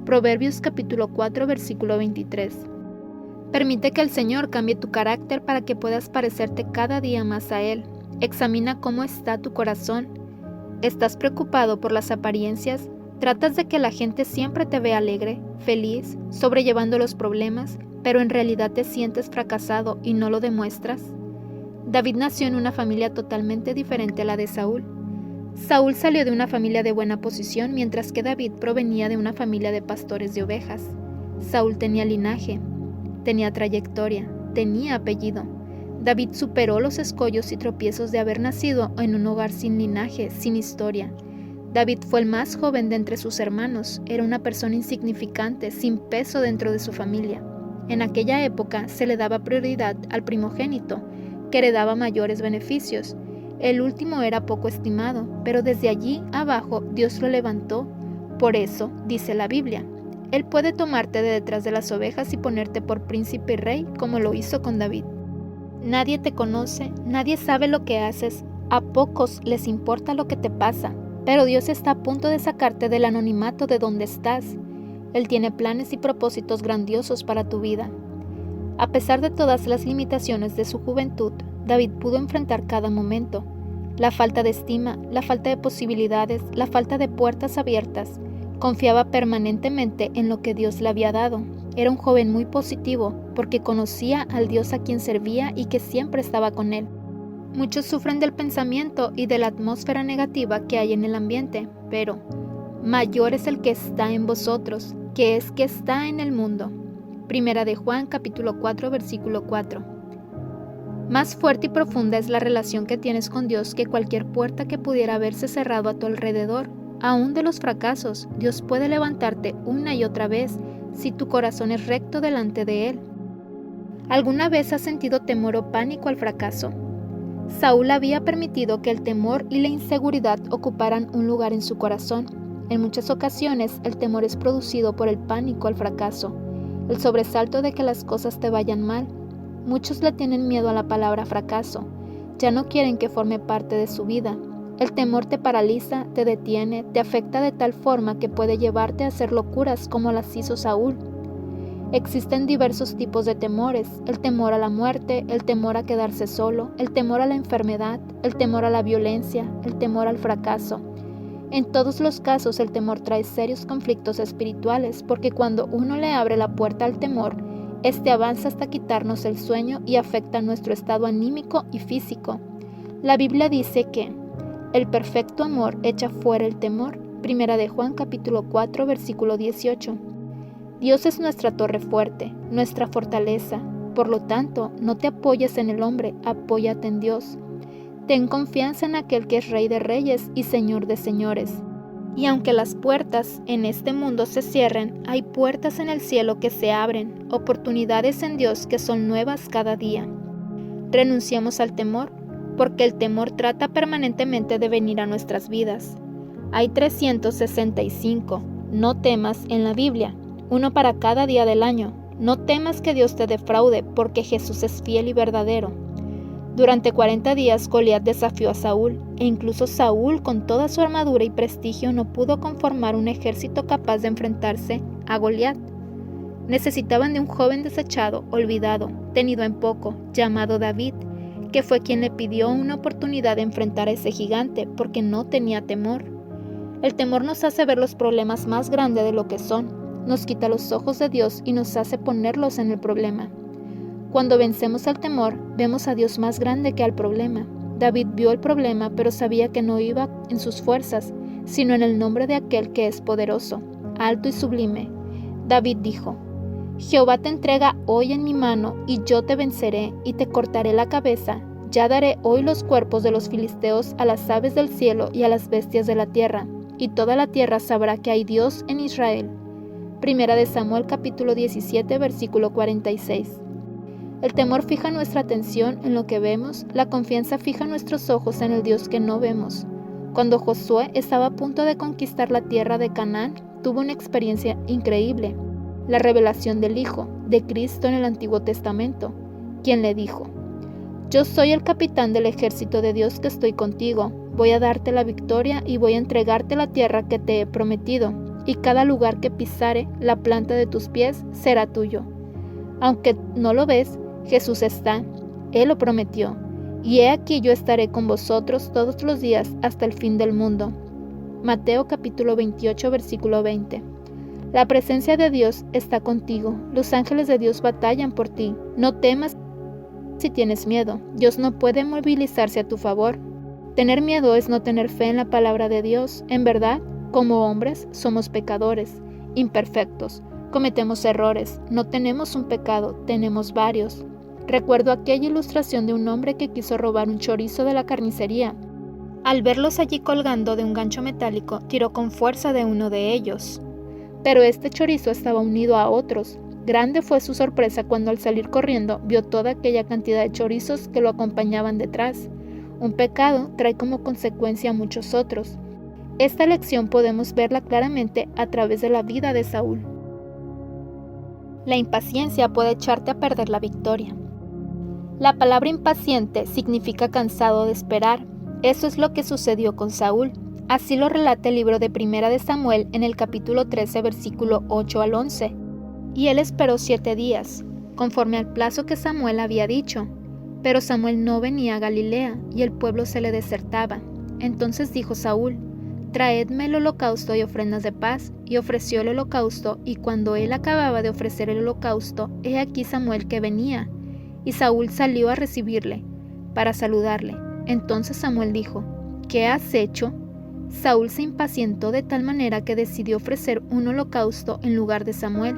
Proverbios capítulo 4, versículo 23. Permite que el Señor cambie tu carácter para que puedas parecerte cada día más a Él. Examina cómo está tu corazón. ¿Estás preocupado por las apariencias? ¿Tratas de que la gente siempre te vea alegre, feliz, sobrellevando los problemas, pero en realidad te sientes fracasado y no lo demuestras? David nació en una familia totalmente diferente a la de Saúl. Saúl salió de una familia de buena posición, mientras que David provenía de una familia de pastores de ovejas. Saúl tenía linaje, tenía trayectoria, tenía apellido. David superó los escollos y tropiezos de haber nacido en un hogar sin linaje, sin historia. David fue el más joven de entre sus hermanos, era una persona insignificante, sin peso dentro de su familia. En aquella época se le daba prioridad al primogénito, que heredaba mayores beneficios. El último era poco estimado, pero desde allí abajo Dios lo levantó. Por eso, dice la Biblia, Él puede tomarte de detrás de las ovejas y ponerte por príncipe y rey, como lo hizo con David. Nadie te conoce, nadie sabe lo que haces, a pocos les importa lo que te pasa, pero Dios está a punto de sacarte del anonimato de donde estás. Él tiene planes y propósitos grandiosos para tu vida. A pesar de todas las limitaciones de su juventud, David pudo enfrentar cada momento. La falta de estima, la falta de posibilidades, la falta de puertas abiertas. Confiaba permanentemente en lo que Dios le había dado. Era un joven muy positivo porque conocía al Dios a quien servía y que siempre estaba con él. Muchos sufren del pensamiento y de la atmósfera negativa que hay en el ambiente, pero mayor es el que está en vosotros, que está en el mundo. Primera de Juan capítulo 4 versículo 4. Más fuerte y profunda es la relación que tienes con Dios que cualquier puerta que pudiera haberse cerrado a tu alrededor. Aún de los fracasos, Dios puede levantarte una y otra vez si tu corazón es recto delante de Él. ¿Alguna vez has sentido temor o pánico al fracaso? Saúl había permitido que el temor y la inseguridad ocuparan un lugar en su corazón. En muchas ocasiones, el temor es producido por el pánico al fracaso, el sobresalto de que las cosas te vayan mal. Muchos le tienen miedo a la palabra fracaso, ya no quieren que forme parte de su vida. El temor te paraliza, te detiene, te afecta de tal forma que puede llevarte a hacer locuras como las hizo Saúl. Existen diversos tipos de temores: el temor a la muerte, el temor a quedarse solo, el temor a la enfermedad, el temor a la violencia, el temor al fracaso. En todos los casos el temor trae serios conflictos espirituales, porque cuando uno le abre la puerta al temor, este avanza hasta quitarnos el sueño y afecta nuestro estado anímico y físico. La Biblia dice que el perfecto amor echa fuera el temor. Primera de Juan capítulo 4 versículo 18. Dios es nuestra torre fuerte, nuestra fortaleza. Por lo tanto, no te apoyes en el hombre, apóyate en Dios. Ten confianza en aquel que es Rey de Reyes y Señor de Señores. Y aunque las puertas en este mundo se cierren, hay puertas en el cielo que se abren, oportunidades en Dios que son nuevas cada día. Renunciamos al temor, porque el temor trata permanentemente de venir a nuestras vidas. Hay 365 no temas en la Biblia, uno para cada día del año. No temas que Dios te defraude, porque Jesús es fiel y verdadero. Durante 40 días Goliat desafió a Saúl, e incluso Saúl, con toda su armadura y prestigio, no pudo conformar un ejército capaz de enfrentarse a Goliat. Necesitaban de un joven desechado, olvidado, tenido en poco, llamado David, que fue quien le pidió una oportunidad de enfrentar a ese gigante porque no tenía temor. El temor nos hace ver los problemas más grandes de lo que son, nos quita los ojos de Dios y nos hace ponerlos en el problema. Cuando vencemos al temor, vemos a Dios más grande que al problema. David vio el problema, pero sabía que no iba en sus fuerzas, sino en el nombre de aquel que es poderoso, alto y sublime. David dijo: Jehová te entrega hoy en mi mano, y yo te venceré, y te cortaré la cabeza. Ya daré hoy los cuerpos de los filisteos a las aves del cielo y a las bestias de la tierra, y toda la tierra sabrá que hay Dios en Israel. Primera de Samuel capítulo 17, versículo 46. El temor fija nuestra atención en lo que vemos, la confianza fija nuestros ojos en el Dios que no vemos. Cuando Josué estaba a punto de conquistar la tierra de Canaán, tuvo una experiencia increíble: la revelación del Hijo, de Cristo en el Antiguo Testamento, quien le dijo: Yo soy el capitán del ejército de Dios que estoy contigo, voy a darte la victoria y voy a entregarte la tierra que te he prometido, y cada lugar que pisare la planta de tus pies será tuyo. Aunque no lo ves, Jesús está, Él lo prometió, y he aquí yo estaré con vosotros todos los días hasta el fin del mundo. Mateo capítulo 28, versículo 20. La presencia de Dios está contigo, los ángeles de Dios batallan por ti. No temas si tienes miedo, Dios no puede movilizarse a tu favor. Tener miedo es no tener fe en la palabra de Dios. En verdad, como hombres, somos pecadores, imperfectos, cometemos errores, no tenemos un pecado, tenemos varios. Recuerdo aquella ilustración de un hombre que quiso robar un chorizo de la carnicería. Al verlos allí colgando de un gancho metálico, tiró con fuerza de uno de ellos. Pero este chorizo estaba unido a otros. Grande fue su sorpresa cuando al salir corriendo vio toda aquella cantidad de chorizos que lo acompañaban detrás. Un pecado trae como consecuencia a muchos otros. Esta lección podemos verla claramente a través de la vida de Saúl. La impaciencia puede echarte a perder la victoria. La palabra impaciente significa cansado de esperar. Eso es lo que sucedió con Saúl. Así lo relata el libro de Primera de Samuel en el capítulo 13, versículo 8 al 11. Y él esperó 7 días, conforme al plazo que Samuel había dicho. Pero Samuel no venía a Galilea, y el pueblo se le desertaba. Entonces dijo Saúl: Traedme el holocausto y ofrendas de paz. Y ofreció el holocausto, y cuando él acababa de ofrecer el holocausto, he aquí Samuel que venía. Y Saúl salió a recibirle, para saludarle. Entonces Samuel dijo: ¿Qué has hecho? Saúl se impacientó de tal manera que decidió ofrecer un holocausto en lugar de Samuel.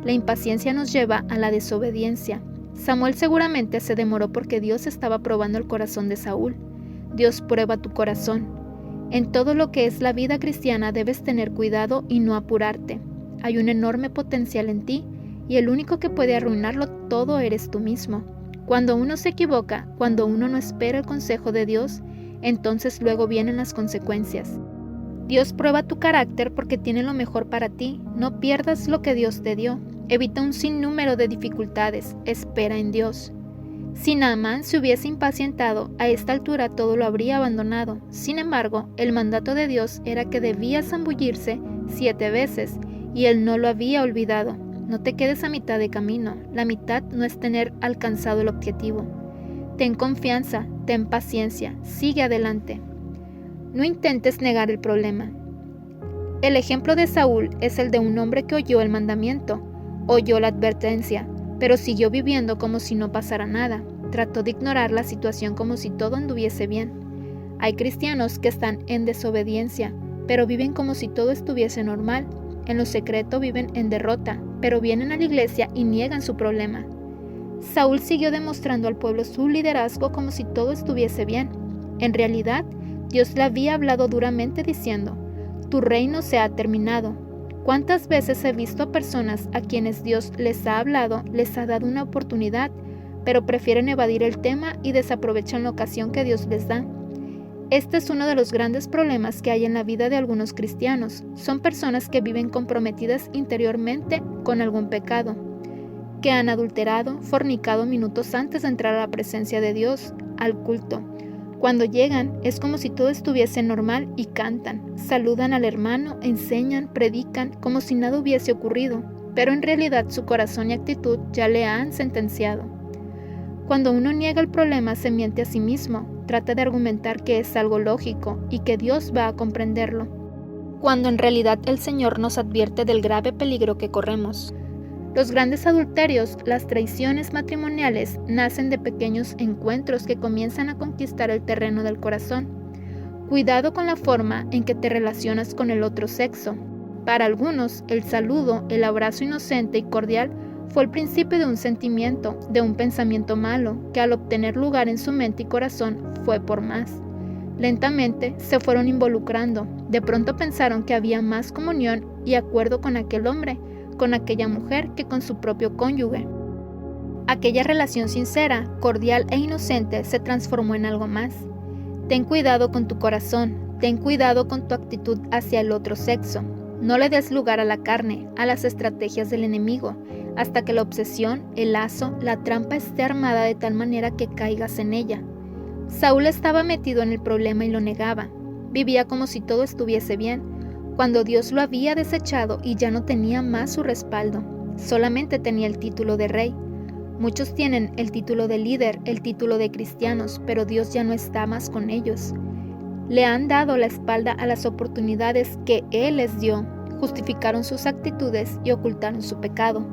La impaciencia nos lleva a la desobediencia. Samuel seguramente se demoró porque Dios estaba probando el corazón de Saúl. Dios prueba tu corazón. En todo lo que es la vida cristiana debes tener cuidado y no apurarte. Hay un enorme potencial en ti, y el único que puede arruinarlo todo eres tú mismo. Cuando uno se equivoca, cuando uno no espera el consejo de Dios, entonces luego vienen las consecuencias. Dios prueba tu carácter porque tiene lo mejor para ti. No pierdas lo que Dios te dio. Evita un sinnúmero de dificultades. Espera en Dios. Si Naamán se hubiese impacientado, a esta altura todo lo habría abandonado. Sin embargo, el mandato de Dios era que debía zambullirse 7 veces, y él no lo había olvidado. No te quedes a mitad de camino. La mitad no es tener alcanzado el objetivo. Ten confianza, ten paciencia, sigue adelante. No intentes negar el problema. El ejemplo de Saúl es el de un hombre que oyó el mandamiento, oyó la advertencia, pero siguió viviendo como si no pasara nada. Trató de ignorar la situación como si todo anduviese bien. Hay cristianos que están en desobediencia, pero viven como si todo estuviese normal. En lo secreto viven en derrota, pero vienen a la iglesia y niegan su problema. Saúl siguió demostrando al pueblo su liderazgo como si todo estuviese bien. En realidad, Dios le había hablado duramente diciendo: Tu reino se ha terminado. ¿Cuántas veces he visto a personas a quienes Dios les ha hablado, les ha dado una oportunidad, pero prefieren evadir el tema y desaprovechan la ocasión que Dios les da? Este es uno de los grandes problemas que hay en la vida de algunos cristianos. Son personas que viven comprometidas interiormente con algún pecado, que han adulterado, fornicado minutos antes de entrar a la presencia de Dios, al culto. Cuando llegan, es como si todo estuviese normal y cantan, saludan al hermano, enseñan, predican, como si nada hubiese ocurrido. pero en realidad su corazón y actitud ya le han sentenciado. Cuando uno niega el problema, se miente a sí mismo, trata de argumentar que es algo lógico y que Dios va a comprenderlo, cuando en realidad el Señor nos advierte del grave peligro que corremos. Los grandes adulterios, las traiciones matrimoniales, nacen de pequeños encuentros que comienzan a conquistar el terreno del corazón. Cuidado con la forma en que te relacionas con el otro sexo. Para algunos, el saludo, el abrazo inocente y cordial fue el principio de un sentimiento, de un pensamiento malo, que al obtener lugar en su mente y corazón fue por más. Lentamente se fueron involucrando, de pronto pensaron que había más comunión y acuerdo con aquel hombre, con aquella mujer que con su propio cónyuge. Aquella relación sincera, cordial e inocente se transformó en algo más. Ten cuidado con tu corazón, ten cuidado con tu actitud hacia el otro sexo. No le des lugar a la carne, a las estrategias del enemigo, hasta que la obsesión, el lazo, la trampa esté armada de tal manera que caigas en ella. Saúl estaba metido en el problema y lo negaba. Vivía como si todo estuviese bien, cuando Dios lo había desechado y ya no tenía más su respaldo. Solamente tenía el título de rey. Muchos tienen el título de líder, el título de cristianos, pero Dios ya no está más con ellos. Le han dado la espalda a las oportunidades que Él les dio, justificaron sus actitudes y ocultaron su pecado.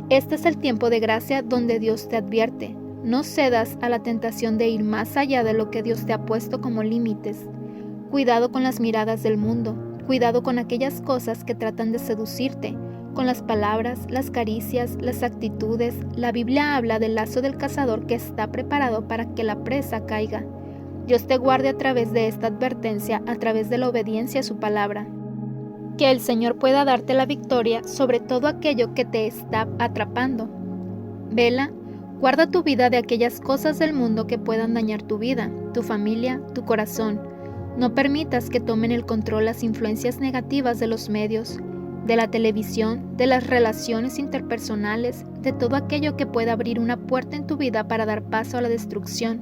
Este es el tiempo de gracia donde Dios te advierte. No cedas a la tentación de ir más allá de lo que Dios te ha puesto como límites. Cuidado con las miradas del mundo, cuidado con aquellas cosas que tratan de seducirte, con las palabras, las caricias, las actitudes. La Biblia habla del lazo del cazador que está preparado para que la presa caiga. Dios te guarde a través de esta advertencia, a través de la obediencia a su palabra. Que el Señor pueda darte la victoria sobre todo aquello que te está atrapando. Vela, guarda tu vida de aquellas cosas del mundo que puedan dañar tu vida, tu familia, tu corazón. No permitas que tomen el control las influencias negativas de los medios, de la televisión, de las relaciones interpersonales, de todo aquello que pueda abrir una puerta en tu vida para dar paso a la destrucción.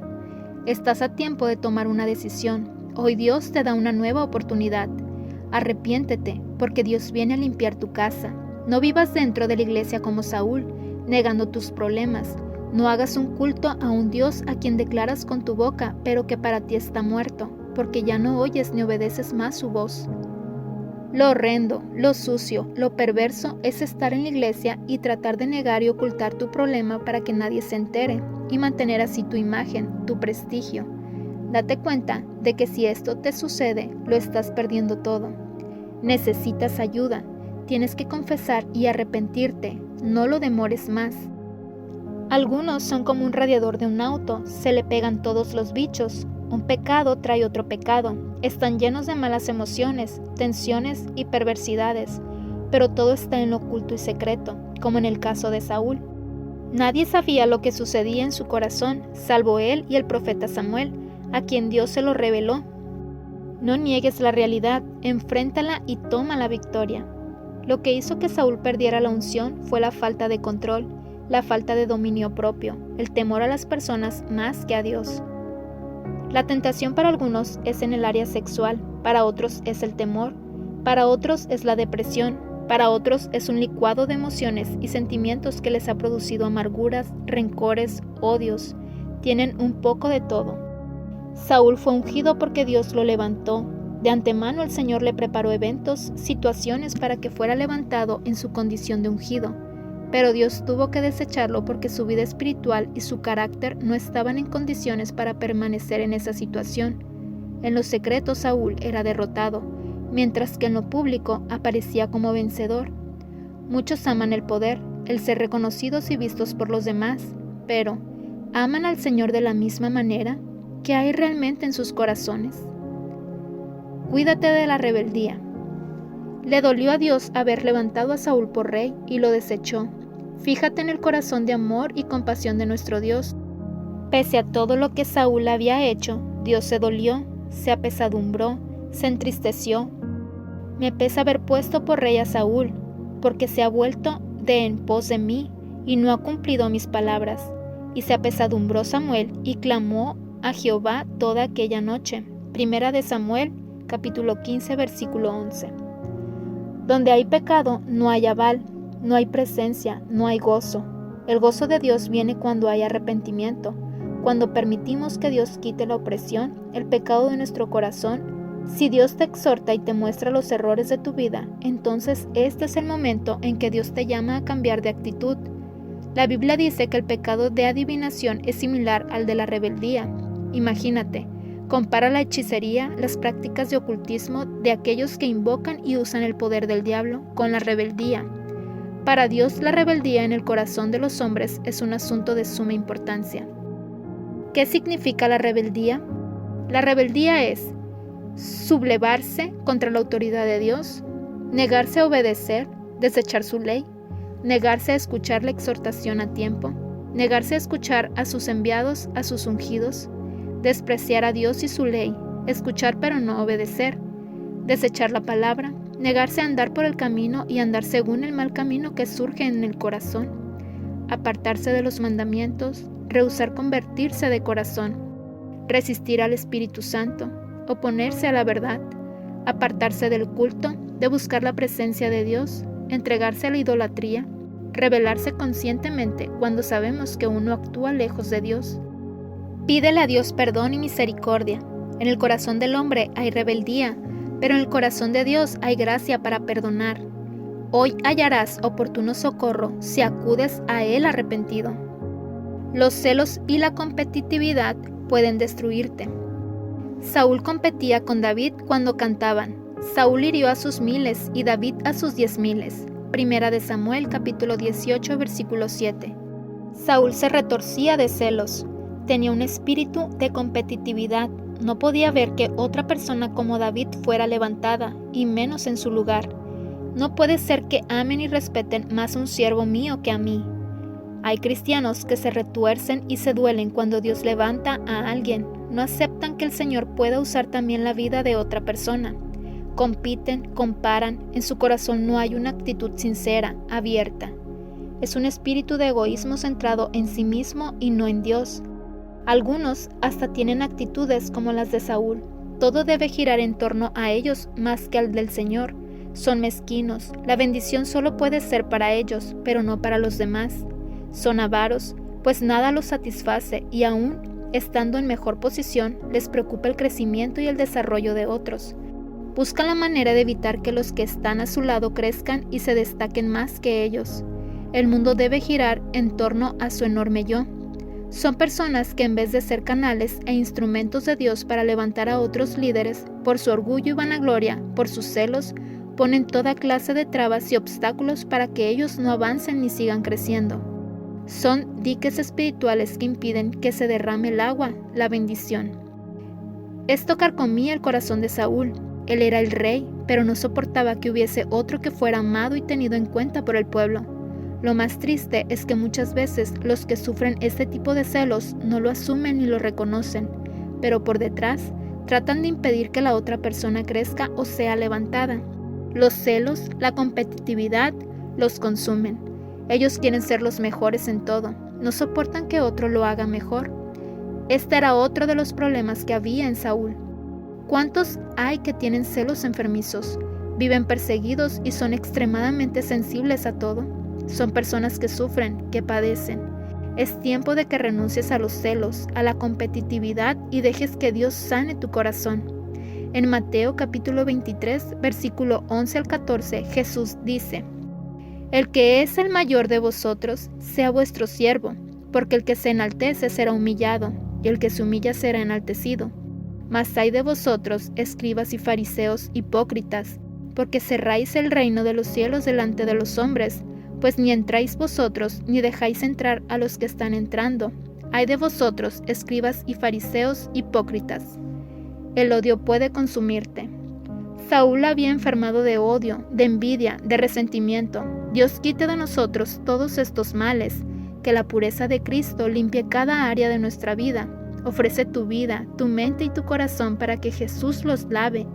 Estás a tiempo de tomar una decisión. Hoy Dios te da una nueva oportunidad. Arrepiéntete, porque Dios viene a limpiar tu casa. No vivas dentro de la iglesia como Saúl, negando tus problemas. No hagas un culto a un Dios a quien declaras con tu boca, pero que para ti está muerto, porque ya no oyes ni obedeces más su voz. Lo horrendo, lo sucio, lo perverso es estar en la iglesia y tratar de negar y ocultar tu problema para que nadie se entere y mantener así tu imagen, tu prestigio. Date cuenta de que si esto te sucede, lo estás perdiendo todo. Necesitas ayuda, tienes que confesar y arrepentirte, no lo demores más. Algunos son como un radiador de un auto, se le pegan todos los bichos. Un pecado trae otro pecado, están llenos de malas emociones, tensiones y perversidades, pero todo está en lo oculto y secreto, como en el caso de Saúl. Nadie sabía lo que sucedía en su corazón, salvo él y el profeta Samuel, a quien Dios se lo reveló. No niegues la realidad, enfréntala y toma la victoria. Lo que hizo que Saúl perdiera la unción fue la falta de control, la falta de dominio propio, el temor a las personas más que a Dios. La tentación para algunos es en el área sexual, para otros es el temor, para otros es la depresión, para otros es un licuado de emociones y sentimientos que les ha producido amarguras, rencores, odios. Tienen un poco de todo. Saúl fue ungido porque Dios lo levantó. De antemano el Señor le preparó eventos, situaciones para que fuera levantado en su condición de ungido. Pero Dios tuvo que desecharlo porque su vida espiritual y su carácter no estaban en condiciones para permanecer en esa situación. En lo secreto Saúl era derrotado, mientras que en lo público aparecía como vencedor. Muchos aman el poder, el ser reconocidos y vistos por los demás, pero ¿aman al Señor de la misma manera? ¿Qué hay realmente en sus corazones? Cuídate de la rebeldía. Le dolió a Dios haber levantado a Saúl por rey y lo desechó. Fíjate en el corazón de amor y compasión de nuestro Dios. Pese a todo lo que Saúl había hecho, Dios se dolió, se apesadumbró, se entristeció. Me pesa haber puesto por rey a Saúl, porque se ha vuelto de en pos de mí y no ha cumplido mis palabras. Y se apesadumbró Samuel y clamó a Jehová toda aquella noche. Primera de Samuel, capítulo 15, versículo 11. Donde hay pecado no hay aval, no hay presencia, no hay gozo. El gozo de Dios viene cuando hay arrepentimiento, cuando permitimos que Dios quite la opresión, el pecado de nuestro corazón. Si Dios te exhorta y te muestra los errores de tu vida, entonces este es el momento en que Dios te llama a cambiar de actitud. La Biblia dice que el pecado de adivinación es similar al de la rebeldía. Imagínate, compara la hechicería, las prácticas de ocultismo de aquellos que invocan y usan el poder del diablo con la rebeldía. Para Dios, la rebeldía en el corazón de los hombres es un asunto de suma importancia. ¿Qué significa la rebeldía? La rebeldía es sublevarse contra la autoridad de Dios, negarse a obedecer, desechar su ley, negarse a escuchar la exhortación a tiempo, negarse a escuchar a sus enviados, a sus ungidos, despreciar a Dios y su ley, escuchar pero no obedecer, desechar la palabra, negarse a andar por el camino y andar según el mal camino que surge en el corazón, apartarse de los mandamientos, rehusar convertirse de corazón, resistir al Espíritu Santo, oponerse a la verdad, apartarse del culto, de buscar la presencia de Dios, entregarse a la idolatría, rebelarse conscientemente cuando sabemos que uno actúa lejos de Dios. Pídele a Dios perdón y misericordia. En el corazón del hombre hay rebeldía, pero en el corazón de Dios hay gracia para perdonar. Hoy hallarás oportuno socorro si acudes a Él arrepentido. Los celos y la competitividad pueden destruirte. Saúl competía con David cuando cantaban. Saúl hirió a sus 1000 y David a sus 10,000. Primera de Samuel capítulo 18 versículo 7. Saúl se retorcía de celos. Tenía un espíritu de competitividad. No podía ver que otra persona como David fuera levantada, y menos en su lugar. No puede ser que amen y respeten más a un siervo mío que a mí. Hay cristianos que se retuercen y se duelen cuando Dios levanta a alguien. No aceptan que el Señor pueda usar también la vida de otra persona. Compiten, comparan, en su corazón no hay una actitud sincera, abierta. Es un espíritu de egoísmo centrado en sí mismo y no en Dios. Algunos hasta tienen actitudes como las de Saúl. Todo debe girar en torno a ellos más que al del Señor. Son mezquinos. La bendición solo puede ser para ellos, pero no para los demás. Son avaros, pues nada los satisface y aún, estando en mejor posición, les preocupa el crecimiento y el desarrollo de otros. Buscan la manera de evitar que los que están a su lado crezcan y se destaquen más que ellos. El mundo debe girar en torno a su enorme yo. Son personas que en vez de ser canales e instrumentos de Dios para levantar a otros líderes, por su orgullo y vanagloria, por sus celos, ponen toda clase de trabas y obstáculos para que ellos no avancen ni sigan creciendo. Son diques espirituales que impiden que se derrame el agua, la bendición. Esto carcomía el corazón de Saúl. Él era el rey, pero no soportaba que hubiese otro que fuera amado y tenido en cuenta por el pueblo. Lo más triste es que muchas veces los que sufren este tipo de celos no lo asumen ni lo reconocen, pero por detrás tratan de impedir que la otra persona crezca o sea levantada. Los celos, la competitividad, los consumen. Ellos quieren ser los mejores en todo, no soportan que otro lo haga mejor. Este era otro de los problemas que había en Saúl. ¿Cuántos hay que tienen celos enfermizos? Viven perseguidos y son extremadamente sensibles a todo. Son personas que sufren, que padecen. Es tiempo de que renuncies a los celos, a la competitividad y dejes que Dios sane tu corazón. En Mateo capítulo 23, versículo 11 al 14, Jesús dice: El que es el mayor de vosotros, sea vuestro siervo, porque el que se enaltece será humillado, y el que se humilla será enaltecido. Mas ay de vosotros, escribas y fariseos hipócritas, porque cerráis el reino de los cielos delante de los hombres, pues ni entráis vosotros, ni dejáis entrar a los que están entrando. Ay de vosotros, escribas y fariseos hipócritas. El odio puede consumirte. Saúl había enfermado de odio, de envidia, de resentimiento. Dios quite de nosotros todos estos males. Que la pureza de Cristo limpie cada área de nuestra vida. Ofrece tu vida, tu mente y tu corazón para que Jesús los lave.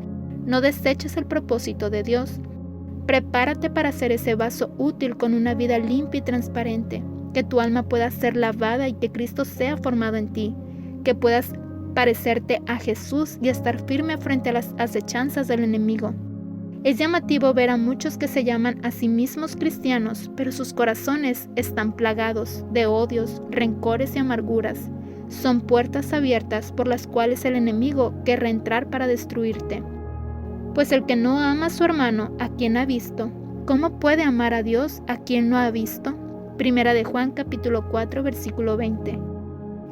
No deseches el propósito de Dios. Prepárate para ser ese vaso útil con una vida limpia y transparente. Que tu alma pueda ser lavada y que Cristo sea formado en ti. Que puedas parecerte a Jesús y estar firme frente a las acechanzas del enemigo. Es llamativo ver a muchos que se llaman a sí mismos cristianos, pero sus corazones están plagados de odios, rencores y amarguras. Son puertas abiertas por las cuales el enemigo querrá entrar para destruirte. Pues el que no ama a su hermano, a quien ha visto, ¿cómo puede amar a Dios a quien no ha visto? Primera de Juan capítulo 4 versículo 20.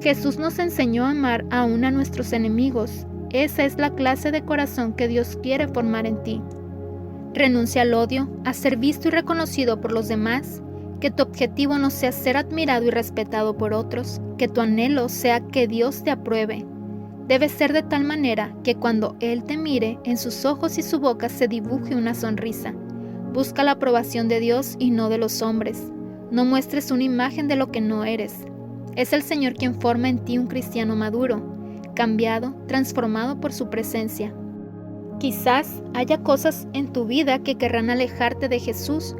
Jesús nos enseñó a amar aún a nuestros enemigos. Esa es la clase de corazón que Dios quiere formar en ti. Renuncia al odio, a ser visto y reconocido por los demás, que tu objetivo no sea ser admirado y respetado por otros, que tu anhelo sea que Dios te apruebe. Debe ser de tal manera que cuando Él te mire, en sus ojos y su boca se dibuje una sonrisa. Busca la aprobación de Dios y no de los hombres. No muestres una imagen de lo que no eres. Es el Señor quien forma en ti un cristiano maduro, cambiado, transformado por su presencia. Quizás haya cosas en tu vida que querrán alejarte de Jesús.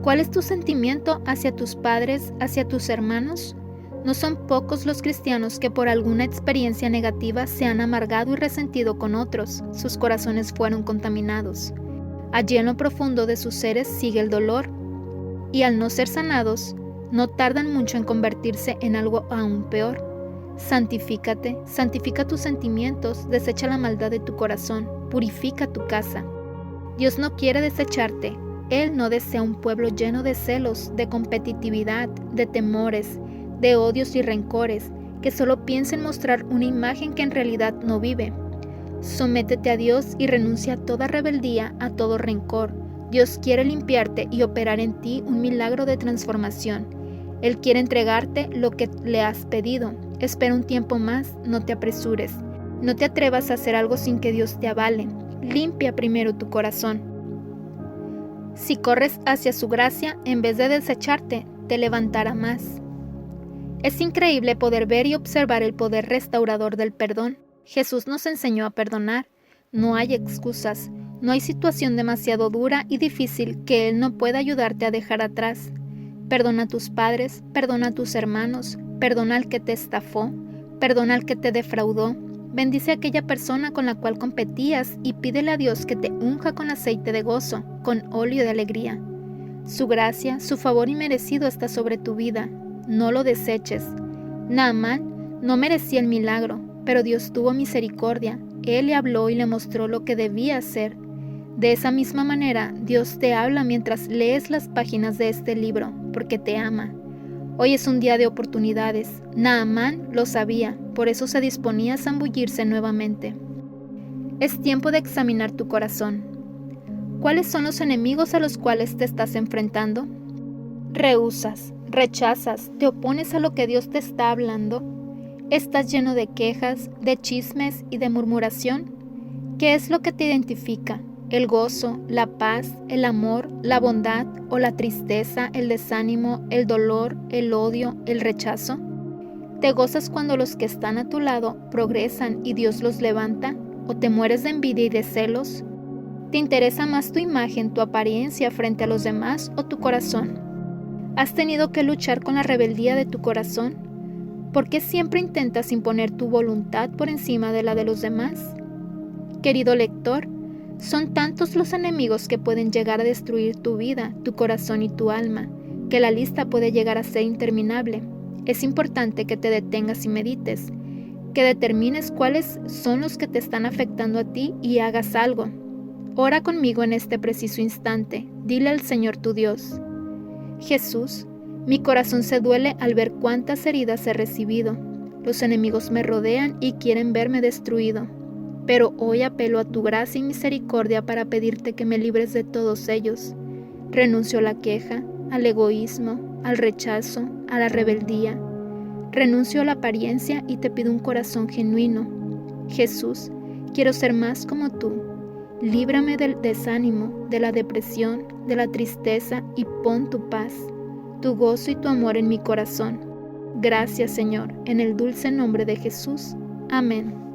¿Cuál es tu sentimiento hacia tus padres, hacia tus hermanos? No son pocos los cristianos que por alguna experiencia negativa se han amargado y resentido con otros. Sus corazones fueron contaminados. Allí en lo profundo de sus seres sigue el dolor. Y al no ser sanados, no tardan mucho en convertirse en algo aún peor. Santifícate, santifica tus sentimientos, desecha la maldad de tu corazón, purifica tu casa. Dios no quiere desecharte. Él no desea un pueblo lleno de celos, de competitividad, de temores, de odios y rencores, que solo piensa en mostrar una imagen que en realidad no vive. Sométete a Dios y renuncia a toda rebeldía, a todo rencor. Dios quiere limpiarte y operar en ti un milagro de transformación. Él quiere entregarte lo que le has pedido. Espera un tiempo más, no te apresures. No te atrevas a hacer algo sin que Dios te avale. Limpia primero tu corazón. Si corres hacia su gracia, en vez de desecharte, te levantará más. Es increíble poder ver y observar el poder restaurador del perdón. Jesús nos enseñó a perdonar. No hay excusas. No hay situación demasiado dura y difícil que Él no pueda ayudarte a dejar atrás. Perdona a tus padres, perdona a tus hermanos, perdona al que te estafó, perdona al que te defraudó. Bendice a aquella persona con la cual competías y pídele a Dios que te unja con aceite de gozo, con óleo de alegría. Su gracia, su favor inmerecido está sobre tu vida. No lo deseches. Naamán no merecía el milagro, pero Dios tuvo misericordia. Él le habló y le mostró lo que debía hacer. De esa misma manera, Dios te habla mientras lees las páginas de este libro, porque te ama. Hoy es un día de oportunidades. Naamán lo sabía, por eso se disponía a zambullirse nuevamente. Es tiempo de examinar tu corazón. ¿Cuáles son los enemigos a los cuales te estás enfrentando? ¿Rehusas, rechazas, te opones a lo que Dios te está hablando? ¿Estás lleno de quejas, de chismes y de murmuración? ¿Qué es lo que te identifica? ¿El gozo, la paz, el amor, la bondad o la tristeza, el desánimo, el dolor, el odio, el rechazo? ¿Te gozas cuando los que están a tu lado progresan y Dios los levanta? ¿O te mueres de envidia y de celos? ¿Te interesa más tu imagen, tu apariencia frente a los demás o tu corazón? ¿Has tenido que luchar con la rebeldía de tu corazón? ¿Por qué siempre intentas imponer tu voluntad por encima de la de los demás? Querido lector, son tantos los enemigos que pueden llegar a destruir tu vida, tu corazón y tu alma, que la lista puede llegar a ser interminable. Es importante que te detengas y medites, que determines cuáles son los que te están afectando a ti y hagas algo. Ora conmigo en este preciso instante. Dile al Señor tu Dios: Jesús, mi corazón se duele al ver cuántas heridas he recibido. Los enemigos me rodean y quieren verme destruido. Pero hoy apelo a tu gracia y misericordia para pedirte que me libres de todos ellos. Renuncio a la queja, al egoísmo, al rechazo, a la rebeldía. Renuncio a la apariencia y te pido un corazón genuino. Jesús, quiero ser más como tú. Líbrame del desánimo, de la depresión, de la tristeza y pon tu paz, tu gozo y tu amor en mi corazón. Gracias, Señor, en el dulce nombre de Jesús. Amén.